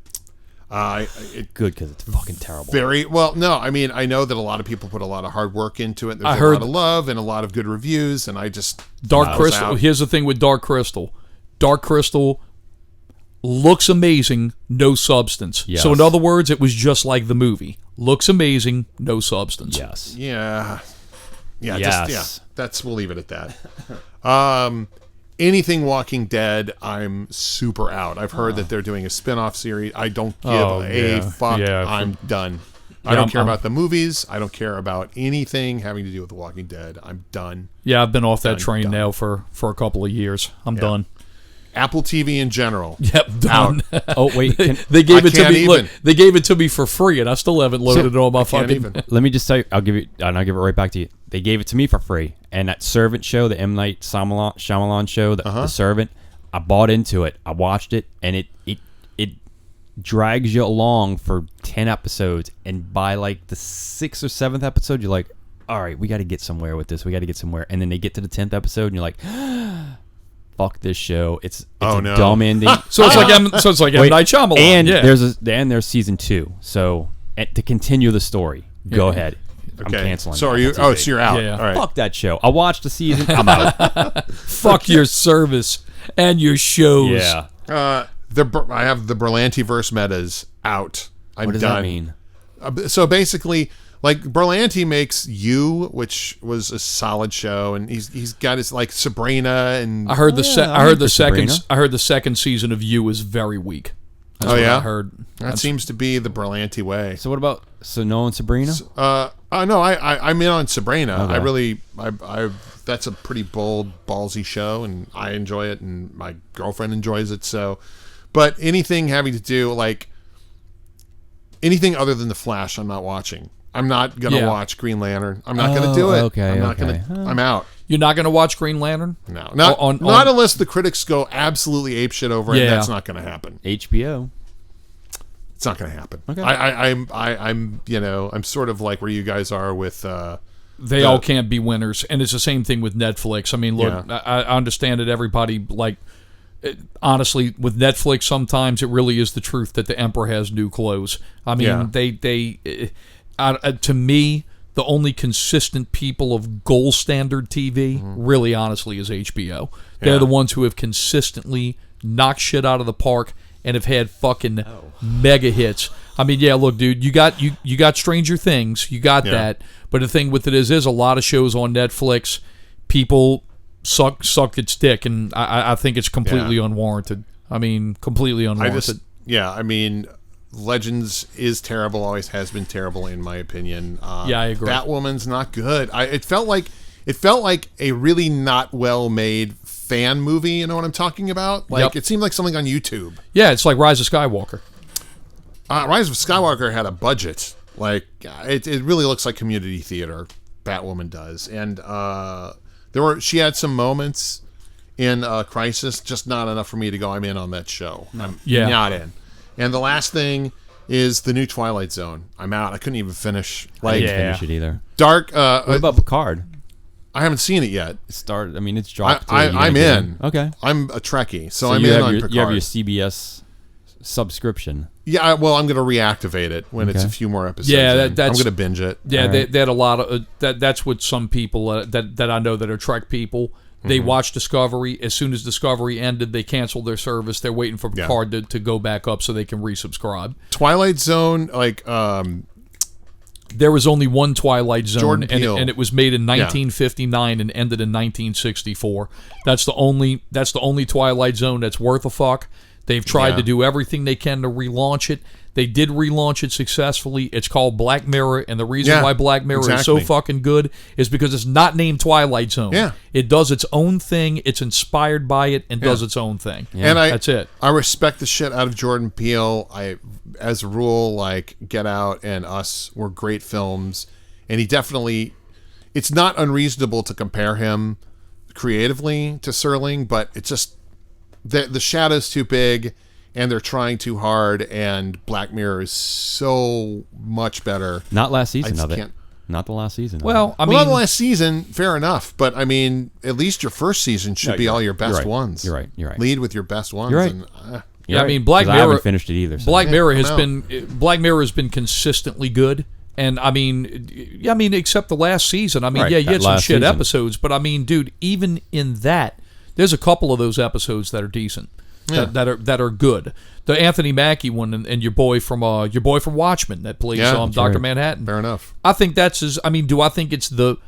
Good, because it's fucking terrible. Very well. No, I mean I know that a lot of people put a lot of hard work into it. There's I a heard- lot of love and a lot of good reviews, and I just Dark was Crystal. out. Here's the thing with Dark Crystal. Dark Crystal looks amazing, no substance. Yes. Oh, So in other words, it was just like the movie. Looks amazing, no substance. Yes. Yeah. Yeah, Yes. That's we'll leave it at that. Anything Walking Dead, I'm super out. I've heard that they're doing a spin-off series. I don't give Oh, a yeah. fuck. Yeah. I'm done. I Yeah, don't I'm- care I'm- about the movies. I don't care about anything having to do with The Walking Dead. I'm done. Yeah, I've been off that train done. now for a couple of years. I'm done. Apple TV in general. Yep, done. Oh wait, They gave I it to can't me. Look, even. they gave it to me for free, and I still haven't loaded it on my Can't fucking. even. let me just tell you. I'll give it right to you. They gave it to me for free, and that Servant show, the M Night Shyamalan show, the Servant. I bought into it. I watched it, and it drags you along for 10 episodes, and by like the 6th or 7th episode, you're like, all right, we got to get somewhere with this. We got to get somewhere, and then they get to the 10th episode, and you're like, fuck this show. It's Oh, a no. dumb ending. So it's like M Wait, Night Shyamalan. and yeah. there's season 2. So to continue the story, go ahead. I'm Okay. canceling. So are Apple you? TV. Oh, so you're out. Yeah. All right. Fuck that show. I watched the season. I'm out. fuck your service and your shows. Yeah. I have the Berlantiverse metas out. I'm What does done. that mean? So basically, like Berlanti makes You, which was a solid show, and he's got his like Sabrina and I heard the yeah, I I'm heard the for second Sabrina. I heard the second season of You is very weak. That's Oh, what yeah? I heard. that seems to be the Berlanti way. So what about Noah and Sabrina? No, I'm in on Sabrina. Okay. I really, I that's a pretty bold, ballsy show, and I enjoy it, and my girlfriend enjoys it. So, but anything having to do like anything other than the Flash, I'm not watching. I'm not gonna Yeah. watch Green Lantern. I'm not gonna do it. okay, I'm not okay. gonna. I'm out. You're not going to watch Green Lantern? No, not On- not on- unless the critics go absolutely apeshit over it. Yeah. That's not going to happen. HBO. It's not going to happen. Okay. I'm I'm sort of like where you guys are with. They all can't be winners, and it's the same thing with Netflix. I mean, look, Yeah. I understand that everybody honestly, with Netflix, sometimes it really is the truth that the emperor has new clothes. I mean, to me, the only consistent people of gold standard TV, really honestly, is HBO. They're Yeah. the ones who have consistently knocked shit out of the park and have had fucking mega hits. I mean, yeah, look, dude, you got Stranger Things, you got that, but the thing with it is, there's a lot of shows on Netflix. People suck its dick, and I think it's completely unwarranted. I mean, completely unwarranted. I mean, Legends is terrible. Always has been terrible, in my opinion. I agree. Batwoman's not good. It felt like a really not well made fan movie. You know what I'm talking about? Like It seemed like something on YouTube. Yeah, it's like Rise of Skywalker. Rise of Skywalker had a budget. Like it really looks like community theater. Batwoman does, and she had some moments in Crisis, just not enough for me to go, I'm in on that show. I'm Yeah. not in. And the last thing is the new Twilight Zone. I'm out. I couldn't even finish. I Like didn't finish it either. Dark. What about Picard? I haven't seen it yet. It started. I mean, it's dropped. I'm in. Okay. I'm a Trekkie, so So I'm you in have on your, Picard. you have your CBS subscription. Yeah, well, I'm going to reactivate it when it's a few more episodes. Yeah, in. that's I'm going to binge it. Yeah, Alright. they had a lot of that's what some people that I know that are Trek people. They watch Discovery. As soon as Discovery ended, they canceled their service. They're waiting for Picard to go back up so they can resubscribe. Twilight Zone, like There was only one Twilight Zone, Jordan and Peele. it was made in 1959 and ended in 1964. That's the only Twilight Zone that's worth a fuck. They've tried to do everything they can to relaunch it. They did relaunch it successfully. It's called Black Mirror, and the reason why Black Mirror is so fucking good is because it's not named Twilight Zone. Yeah. It does its own thing. It's inspired by it and does its own thing. And that's it. I respect the shit out of Jordan Peele. As a rule, like Get Out and Us were great films, and he definitely. It's not unreasonable to compare him creatively to Serling, but it's just the shadow's too big, and they're trying too hard. And Black Mirror is so much better. Not last season just of it. can't- Not the last season. Well, I Well, not the mean, last season, fair enough. But I mean, at least your first season should be all your best right. ones. You're right. Lead with your best ones. You're right. And, I mean, Black 'Cause I Mirror haven't finished it either. So. Black Mirror has I'm Black Mirror has been consistently good, and I mean, except the last season. I mean, Right, you that had some last shit season. episodes, but I mean, dude, even in that, there's a couple of those episodes that are decent, that are good. The Anthony Mackie one and your boy from Watchmen that plays Dr. right. Manhattan. fair enough. I think that's his. I mean, do I think it's the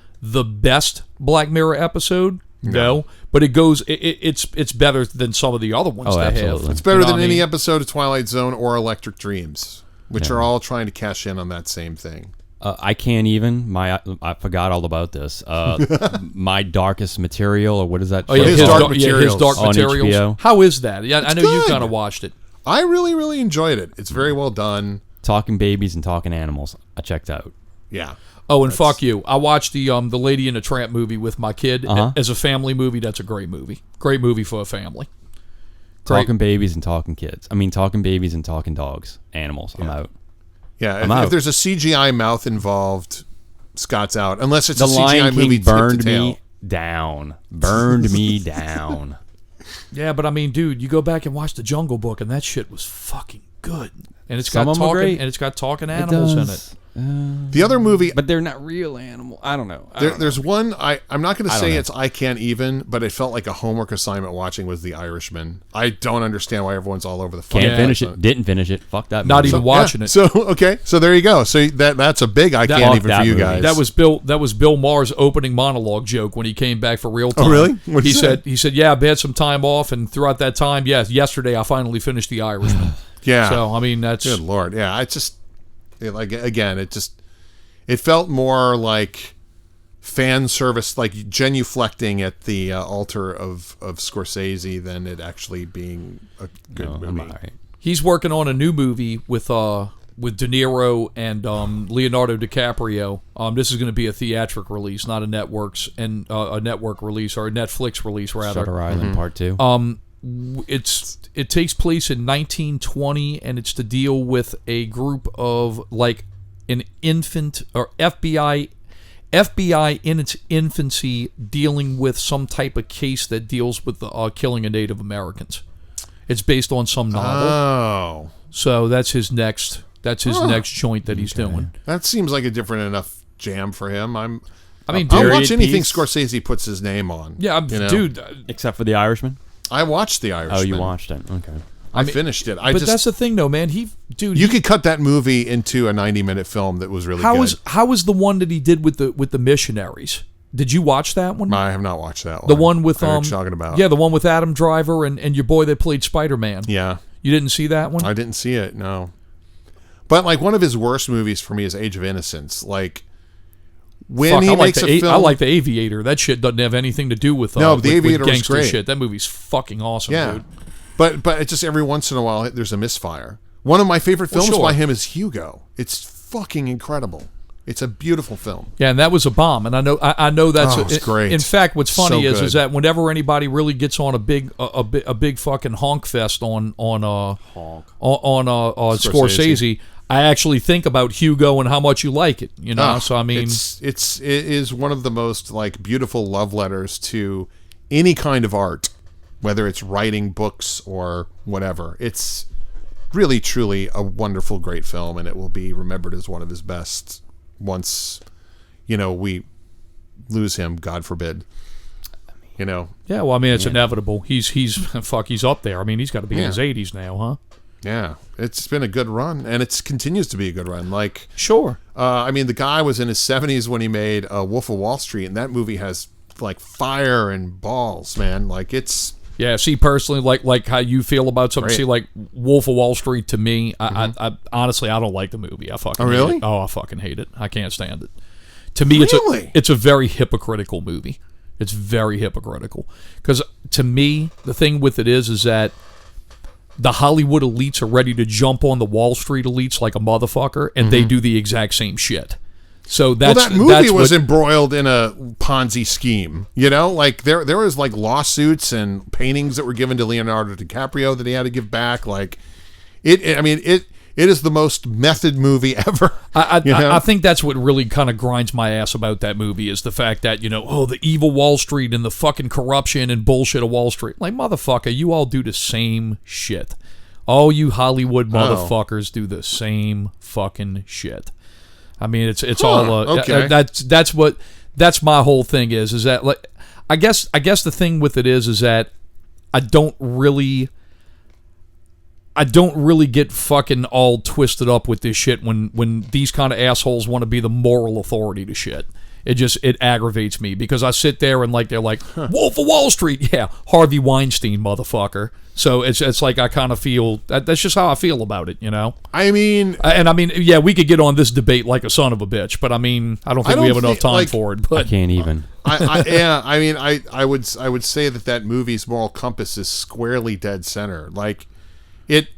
best Black Mirror episode? No, but it goes. It's better than some of the other ones they absolutely. have. It's better You know than what I any mean? episode of Twilight Zone or Electric Dreams, which are all trying to cash in on that same thing. I can't even. I forgot all about this. My Darkest Material, or what is that? Oh yeah, show His his called? Dark His Dark On Materials. HBO. How is that? Yeah, I know you good. kind of watched it. I really, really enjoyed it. It's very well done. Talking babies and talking animals. I checked out. Yeah. Oh, and fuck you. I watched the Lady and the Tramp movie with my kid Uh-huh. as a family movie. That's a great movie. Great movie for a family. Great. Talking babies and talking kids. I mean, talking babies and talking dogs. Animals. I'm out. Yeah. out. If there's a CGI mouth involved, Scott's out. Unless it's The a CGI Lion movie King tip to burned tail. me down. Burned me down. Yeah, but I mean, dude, you go back and watch The Jungle Book, and that shit was fucking good. And it's Some got of 'em are talking, great. and it's got talking animals in it. The other movie, But they're not real animal. I don't know. there's one, I'm not going to I say don't know. it's I Can't Even, but it felt like a homework assignment watching was The Irishman. I don't understand why everyone's all over the fucking Can't finish place. it. Didn't finish it. Fuck that. Not movie. even watching it. So, okay. So there you go. So that's a big I Can't fuck Even that for you movie. guys. That was Bill Maher's opening monologue joke when he came back for real time. Oh, really? What'd he he say? said, yeah, I've had some time off, and throughout that time, yesterday I finally finished The Irishman. Yeah. So I mean, that's Good Lord. Yeah. It felt more like fan service, like genuflecting at the altar of Scorsese than it actually being a good No, movie. I'm all right. he's working on a new movie with De Niro and Leonardo DiCaprio. This is going to be a theatric release, not a a network release or a Netflix release rather. Shutter Island Part 2. It takes place in 1920, and it's to deal with a group of like an infant or FBI in its infancy dealing with some type of case that deals with the killing of Native Americans. It's based on some novel, Oh. so that's his next next joint that he's doing. That seems like a different enough jam for him. I mean, I'll period watch anything piece. Scorsese puts his name on. Yeah, you know? dude. Except for The Irishman. I watched The Irishman. Oh, you watched it. Okay. I finished it. But that's the thing, though, man. You could cut that movie into a 90-minute film that was really how good. was the one that he did with the missionaries? Did you watch that one? I have not watched that one. The one with I know what you're talking about. Yeah, the one with Adam Driver and your boy that played Spider-Man. Yeah. You didn't see that one? I didn't see it, no. But like one of his worst movies for me is Age of Innocence. Like when Fuck, he makes a film, I like The Aviator. That shit doesn't have anything to do with No, The with Aviator was gangster great. shit. That movie's fucking awesome, yeah. dude. But it's just every once in a while there's a misfire. One of my favorite films sure. by him is Hugo. It's fucking incredible. It's a beautiful film. Yeah, and that was a bomb. And I know that's it's great. In fact, what's funny So is good. that whenever anybody really gets on a big fucking honk fest on Scorsese, I actually think about Hugo and how much you like it. You know, so I mean, it is one of the most like beautiful love letters to any kind of art, whether it's writing books or whatever. It's really, truly a wonderful, great film, and it will be remembered as one of his best once, we lose him, God forbid. Yeah, well, I mean, it's inevitable. He's up there. I mean, he's got to be in his 80s now, huh? Yeah, it's been a good run, and it continues to be a good run. Like, sure. I mean, the guy was in his 70s when he made Wolf of Wall Street, and that movie has like fire and balls, man. Like, it's... Yeah, see, personally, like how you feel about something. Great. See, like Wolf of Wall Street, to me, I honestly, I don't like the movie. I fucking hate really? it. Oh, I fucking hate it. I can't stand it. To me, Really? it's a very hypocritical movie. It's very hypocritical. Because to me, the thing with it is that the Hollywood elites are ready to jump on the Wall Street elites like a motherfucker, and they do the exact same shit. So that movie was embroiled in a Ponzi scheme. Like there was like lawsuits and paintings that were given to Leonardo DiCaprio that he had to give back. Like it is the most method movie ever. I think that's what really kind of grinds my ass about that movie is the fact that, the evil Wall Street and the fucking corruption and bullshit of Wall Street. Like, motherfucker, you all do the same shit. All you Hollywood motherfuckers do the same fucking shit. I mean, it's all okay. That's my whole thing is that, like, I guess the thing with it is that I don't really get fucking all twisted up with this shit when these kind of assholes want to be the moral authority to shit. It aggravates me because I sit there and like they're like Wolf of Wall Street, yeah, Harvey Weinstein, motherfucker. So it's like I kind of feel that's just how I feel about it, I mean, yeah, we could get on this debate like a son of a bitch, but I mean, I don't think we have enough time for it. But I can't even. I would say that movie's moral compass is squarely dead center. Like it.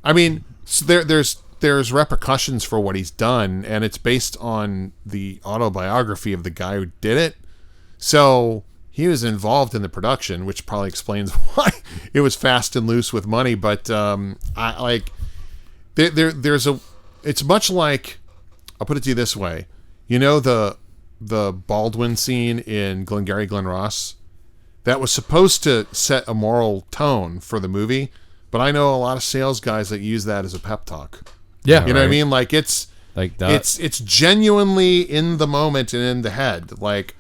I mean, there's repercussions for what he's done, and it's based on the autobiography of the guy who did it. So he was involved in the production, which probably explains why it was fast and loose with money. But it's much like, I'll put it to you this way, the Baldwin scene in Glengarry Glen Ross that was supposed to set a moral tone for the movie, but I know a lot of sales guys that use that as a pep talk. yeah, You know what I mean? Like it's Like that. it's genuinely in the moment and in the head. Like,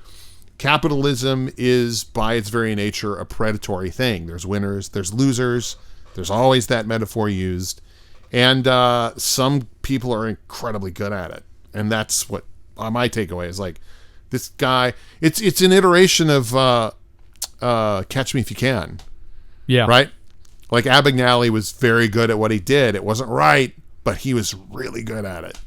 capitalism is by its very nature a predatory thing. There's winners, there's losers. There's always that metaphor used, and some people are incredibly good at it. And that's what my takeaway is. Like, this guy, it's an iteration of Catch Me If You Can. yeah, Right? Like, Abagnale was very good at what he did. It wasn't right, but he was really good at it.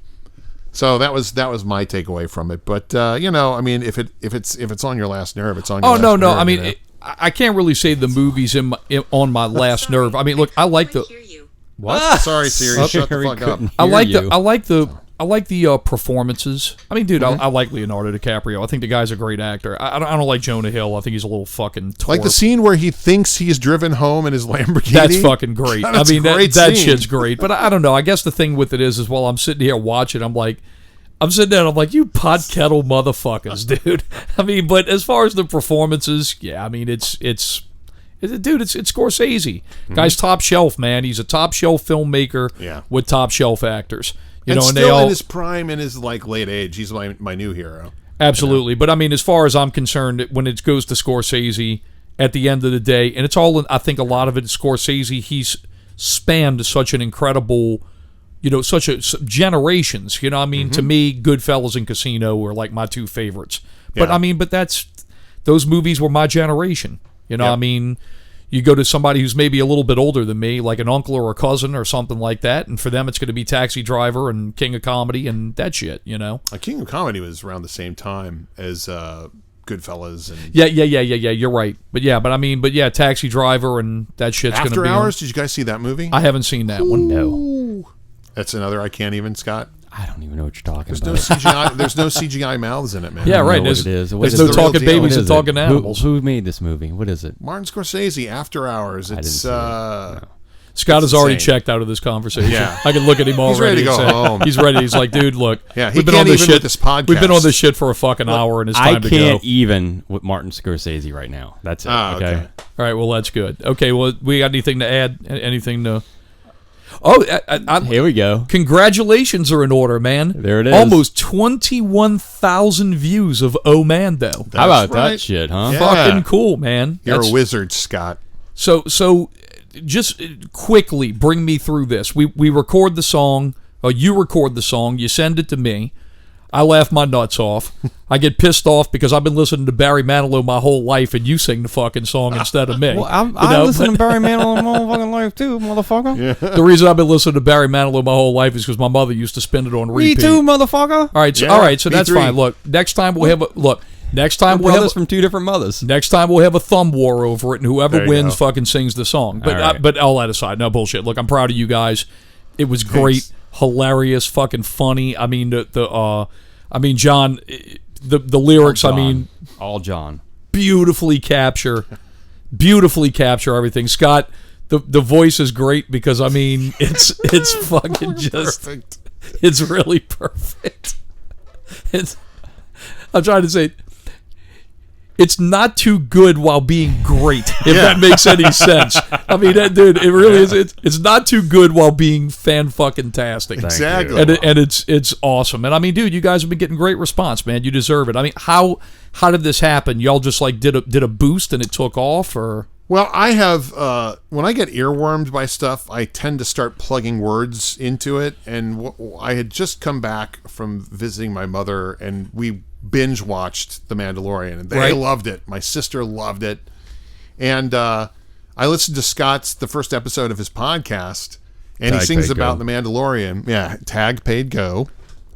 So that was my takeaway from it. But I mean, if it's on your last nerve, it's on your last nerve. No. I mean, I can't really say the movie's on my last nerve. I mean, look, I like the What? Sorry, Siri, shut the fuck up. I like the performances. I mean, dude, I like Leonardo DiCaprio. I think the guy's a great actor. I don't like Jonah Hill. I think he's a little fucking twerp. Like the scene where he thinks he's driven home in his Lamborghini. That's fucking great. I That's mean, a great that scene. shit's great. But I don't know. I guess the thing with it is while I'm sitting here watching, I'm sitting there and I'm like, you pot kettle motherfuckers, dude. I mean, but as far as the performances, yeah, I mean, it's Scorsese. Guy's top shelf, man. He's a top shelf filmmaker with top shelf actors. And and still they all in his prime, in his like late age, he's my new hero. absolutely. But I mean, as far as I'm concerned, when it goes to Scorsese, at the end of the day, and it's all, I think a lot of it is Scorsese. He's spanned such an incredible, generations. I mean, to me, Goodfellas and Casino were like my two favorites. But Yeah. I mean, those movies were my generation. I mean, you go to somebody who's maybe a little bit older than me, like an uncle or a cousin or something like that, and for them it's going to be Taxi Driver and King of Comedy and that shit, King of Comedy was around the same time as Goodfellas and Yeah, you're right. But Taxi Driver and that shit's going to After be Hours. Did you guys see that movie? I haven't seen that one. No. That's another I can't even, Scott. I don't even know what you're talking There's about. no CGI. There's no CGI mouths in it, man. Yeah, I don't right. know what There's, it is. What there's is no it? The real talking deal. babies What and is it? talking animals. Who made this movie? What is it? Martin Scorsese, After Hours. I didn't It's see it. No. Scott It's has already insane. checked out of this conversation. Yeah. I can look at him already. He's ready to and go say- home. He's ready. He's like, dude, look. Yeah, he we've been can't on this even shit. with this podcast. We've been on this shit for a fucking hour, and it's I time to can't go. even with Martin Scorsese right now. That's it. Okay. All right. Well, that's good. Okay. Well, we got anything to add? Anything to? Oh, Here we go. congratulations are in order, man. There it is. Almost 21,000 views of Oh Mando. How about right. that shit, huh? Yeah. Fucking cool, man. You're That's- a wizard, Scott. So just quickly bring me through this. We record the song. You record the song. You send it to me. I laugh my nuts off. I get pissed off because I've been listening to Barry Manilow my whole life, and you sing the fucking song instead of me. Well, I'm You know, listening to Barry Manilow my motherfucking life too, motherfucker. Yeah. the reason I've been listening to Barry Manilow my whole life is because my mother used to spin it on Me repeat. too, motherfucker. Yeah, All right, so me that's three. fine. Look, next time we'll have a look. Next time We're we'll have brothers from two different mothers. next time we'll have a thumb war over it, and whoever There you wins go. fucking sings the song. But All right. but all that aside, no bullshit. Look, I'm proud of you guys. It was great, Thanks. hilarious, fucking funny. I mean John, the lyrics. I John. mean, all John. beautifully capture everything. Scott, the voice is great because I mean it's fucking just Perfect. it's really perfect. I'm trying to say it's not too good while being great, if that makes any sense. I mean, dude, it really is. It's not too good while being fan-fucking-tastic. Exactly. And it's awesome. And I mean, dude, you guys have been getting great response, man. You deserve it. I mean, how did this happen? Y'all just like did a boost and it took off, or? Well, I have when I get earwormed by stuff, I tend to start plugging words into it. And I had just come back from visiting my mother, and we binge watched The Mandalorian, and they Right. loved it. My sister loved it, and I listened to the first episode of his podcast, and he Tag sings Paid about Go. The Mandalorian. Yeah, Tag Paid Go,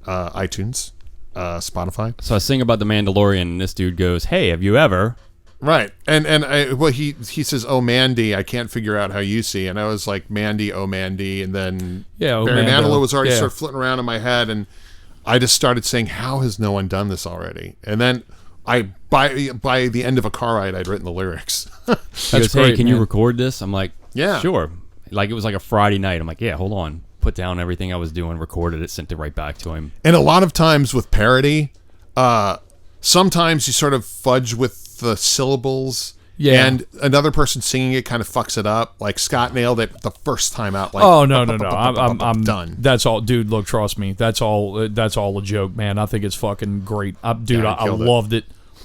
iTunes, Spotify. So I sing about the Mandalorian, and this dude goes, "Hey, have you ever?" Right, and he says, "Oh Mandy, I can't figure out how you see," and I was like, "Mandy, oh Mandy," and then Yeah, oh, Barry Mando. Manilow was already Yeah. sort of flitting around in my head, and I just started saying, "How has no one done this already?" And then by the end of a car ride, I'd written the lyrics. He goes, "Hey, great, can you man. record this?" I'm like, Yeah. sure." Like it was like a Friday night. I'm like, "Yeah, hold on." Put down everything I was doing, recorded it, sent it right back to him. And a lot of times with parody, sometimes you sort of fudge with the syllables. Yeah. And another person singing it kind of fucks it up. Like Scott nailed it the first time out. Like, Oh no! I'm done. That's all, dude. Look, trust me. That's all a joke, man. I think it's fucking great, dude. Yeah, I killed it.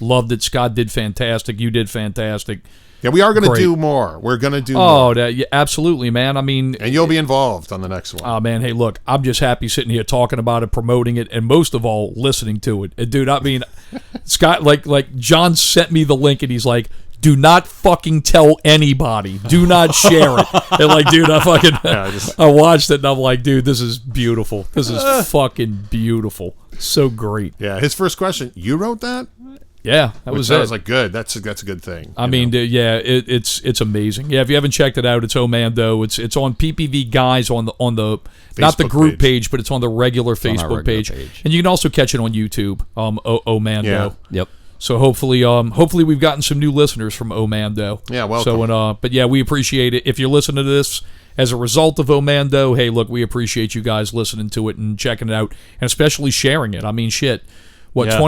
loved it. Scott did fantastic. You did fantastic. Yeah, we are going to Great. do more. We're going to do Oh, more. yeah, absolutely, man. I mean, And you'll be involved on the next one. oh man, hey, look, I'm just happy sitting here talking about it, promoting it, and most of all, listening to it. And, dude, I mean, Scott, like John sent me the link, and he's like, "Do not fucking tell anybody. Do not share it." And like, dude, I watched it, and I'm like, dude, this is beautiful. This is fucking beautiful. So great. Yeah, his first question, you wrote that? Yeah, that was Which I it. was like, good. That's a good thing. I mean, yeah, it's amazing. Yeah, if you haven't checked it out, it's Omando. It's on PPV Guys on the not the Facebook group page, but it's on the regular on our Facebook regular page. page. And you can also catch it on YouTube. Omando. Yeah. Yep. So hopefully we've gotten some new listeners from Omando. Yeah, welcome. So but yeah, we appreciate it. If you're listening to this as a result of Omando, hey, look, we appreciate you guys listening to it and checking it out, and especially sharing it. I mean, shit. What, Yeah.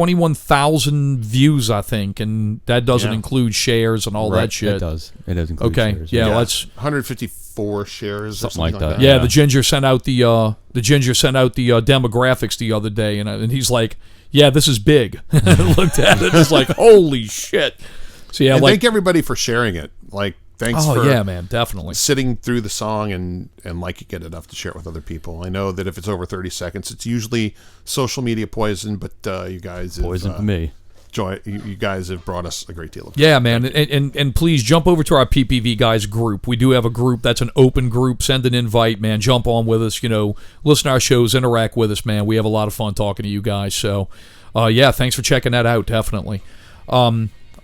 21,000 views, I think, and that doesn't Yeah. include shares and all that shit. It does. It does include Okay, shares. yeah, let's 154 shares or Something something like like that. that. Yeah, the ginger sent out the demographics the other day, and he's like, "Yeah, this is big." I looked at it, it's like, "Holy shit!" So yeah, And like, thank everybody for sharing it. Like, thanks oh for yeah, man, definitely. sitting through the song and liking it enough to share it with other people. I know that if it's over 30 seconds, it's usually social media poison, but you guys have, Poison for me. you guys have brought us a great deal of Yeah, man, and please jump over to our PPV Guys group. We do have a group that's an open group. Send an invite, man. Jump on with us. Listen to our shows, interact with us, man. We have a lot of fun talking to you guys. So, yeah, thanks for checking that out. Definitely.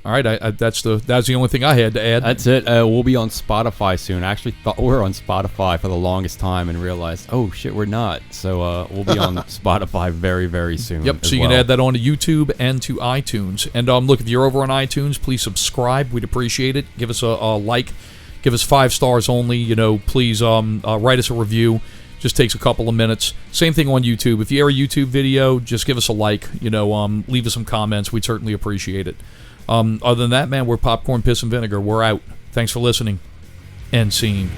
All right, that's the only thing I had to add. That's it. We'll be on Spotify soon. I actually thought we were on Spotify for the longest time and realized, oh shit, we're not. So we'll be on Spotify very, very soon. Yep. So you can add that on to YouTube and to iTunes. And look, if you're over on iTunes, please subscribe. We'd appreciate it. Give us a like. Give us 5 stars only. You know, please write us a review. Just takes a couple of minutes. Same thing on YouTube. If you hear a YouTube video, just give us a like. You know, leave us some comments. We'd certainly appreciate it. Other than that, man, we're Popcorn, Piss, and Vinegar. We're out. Thanks for listening. End scene.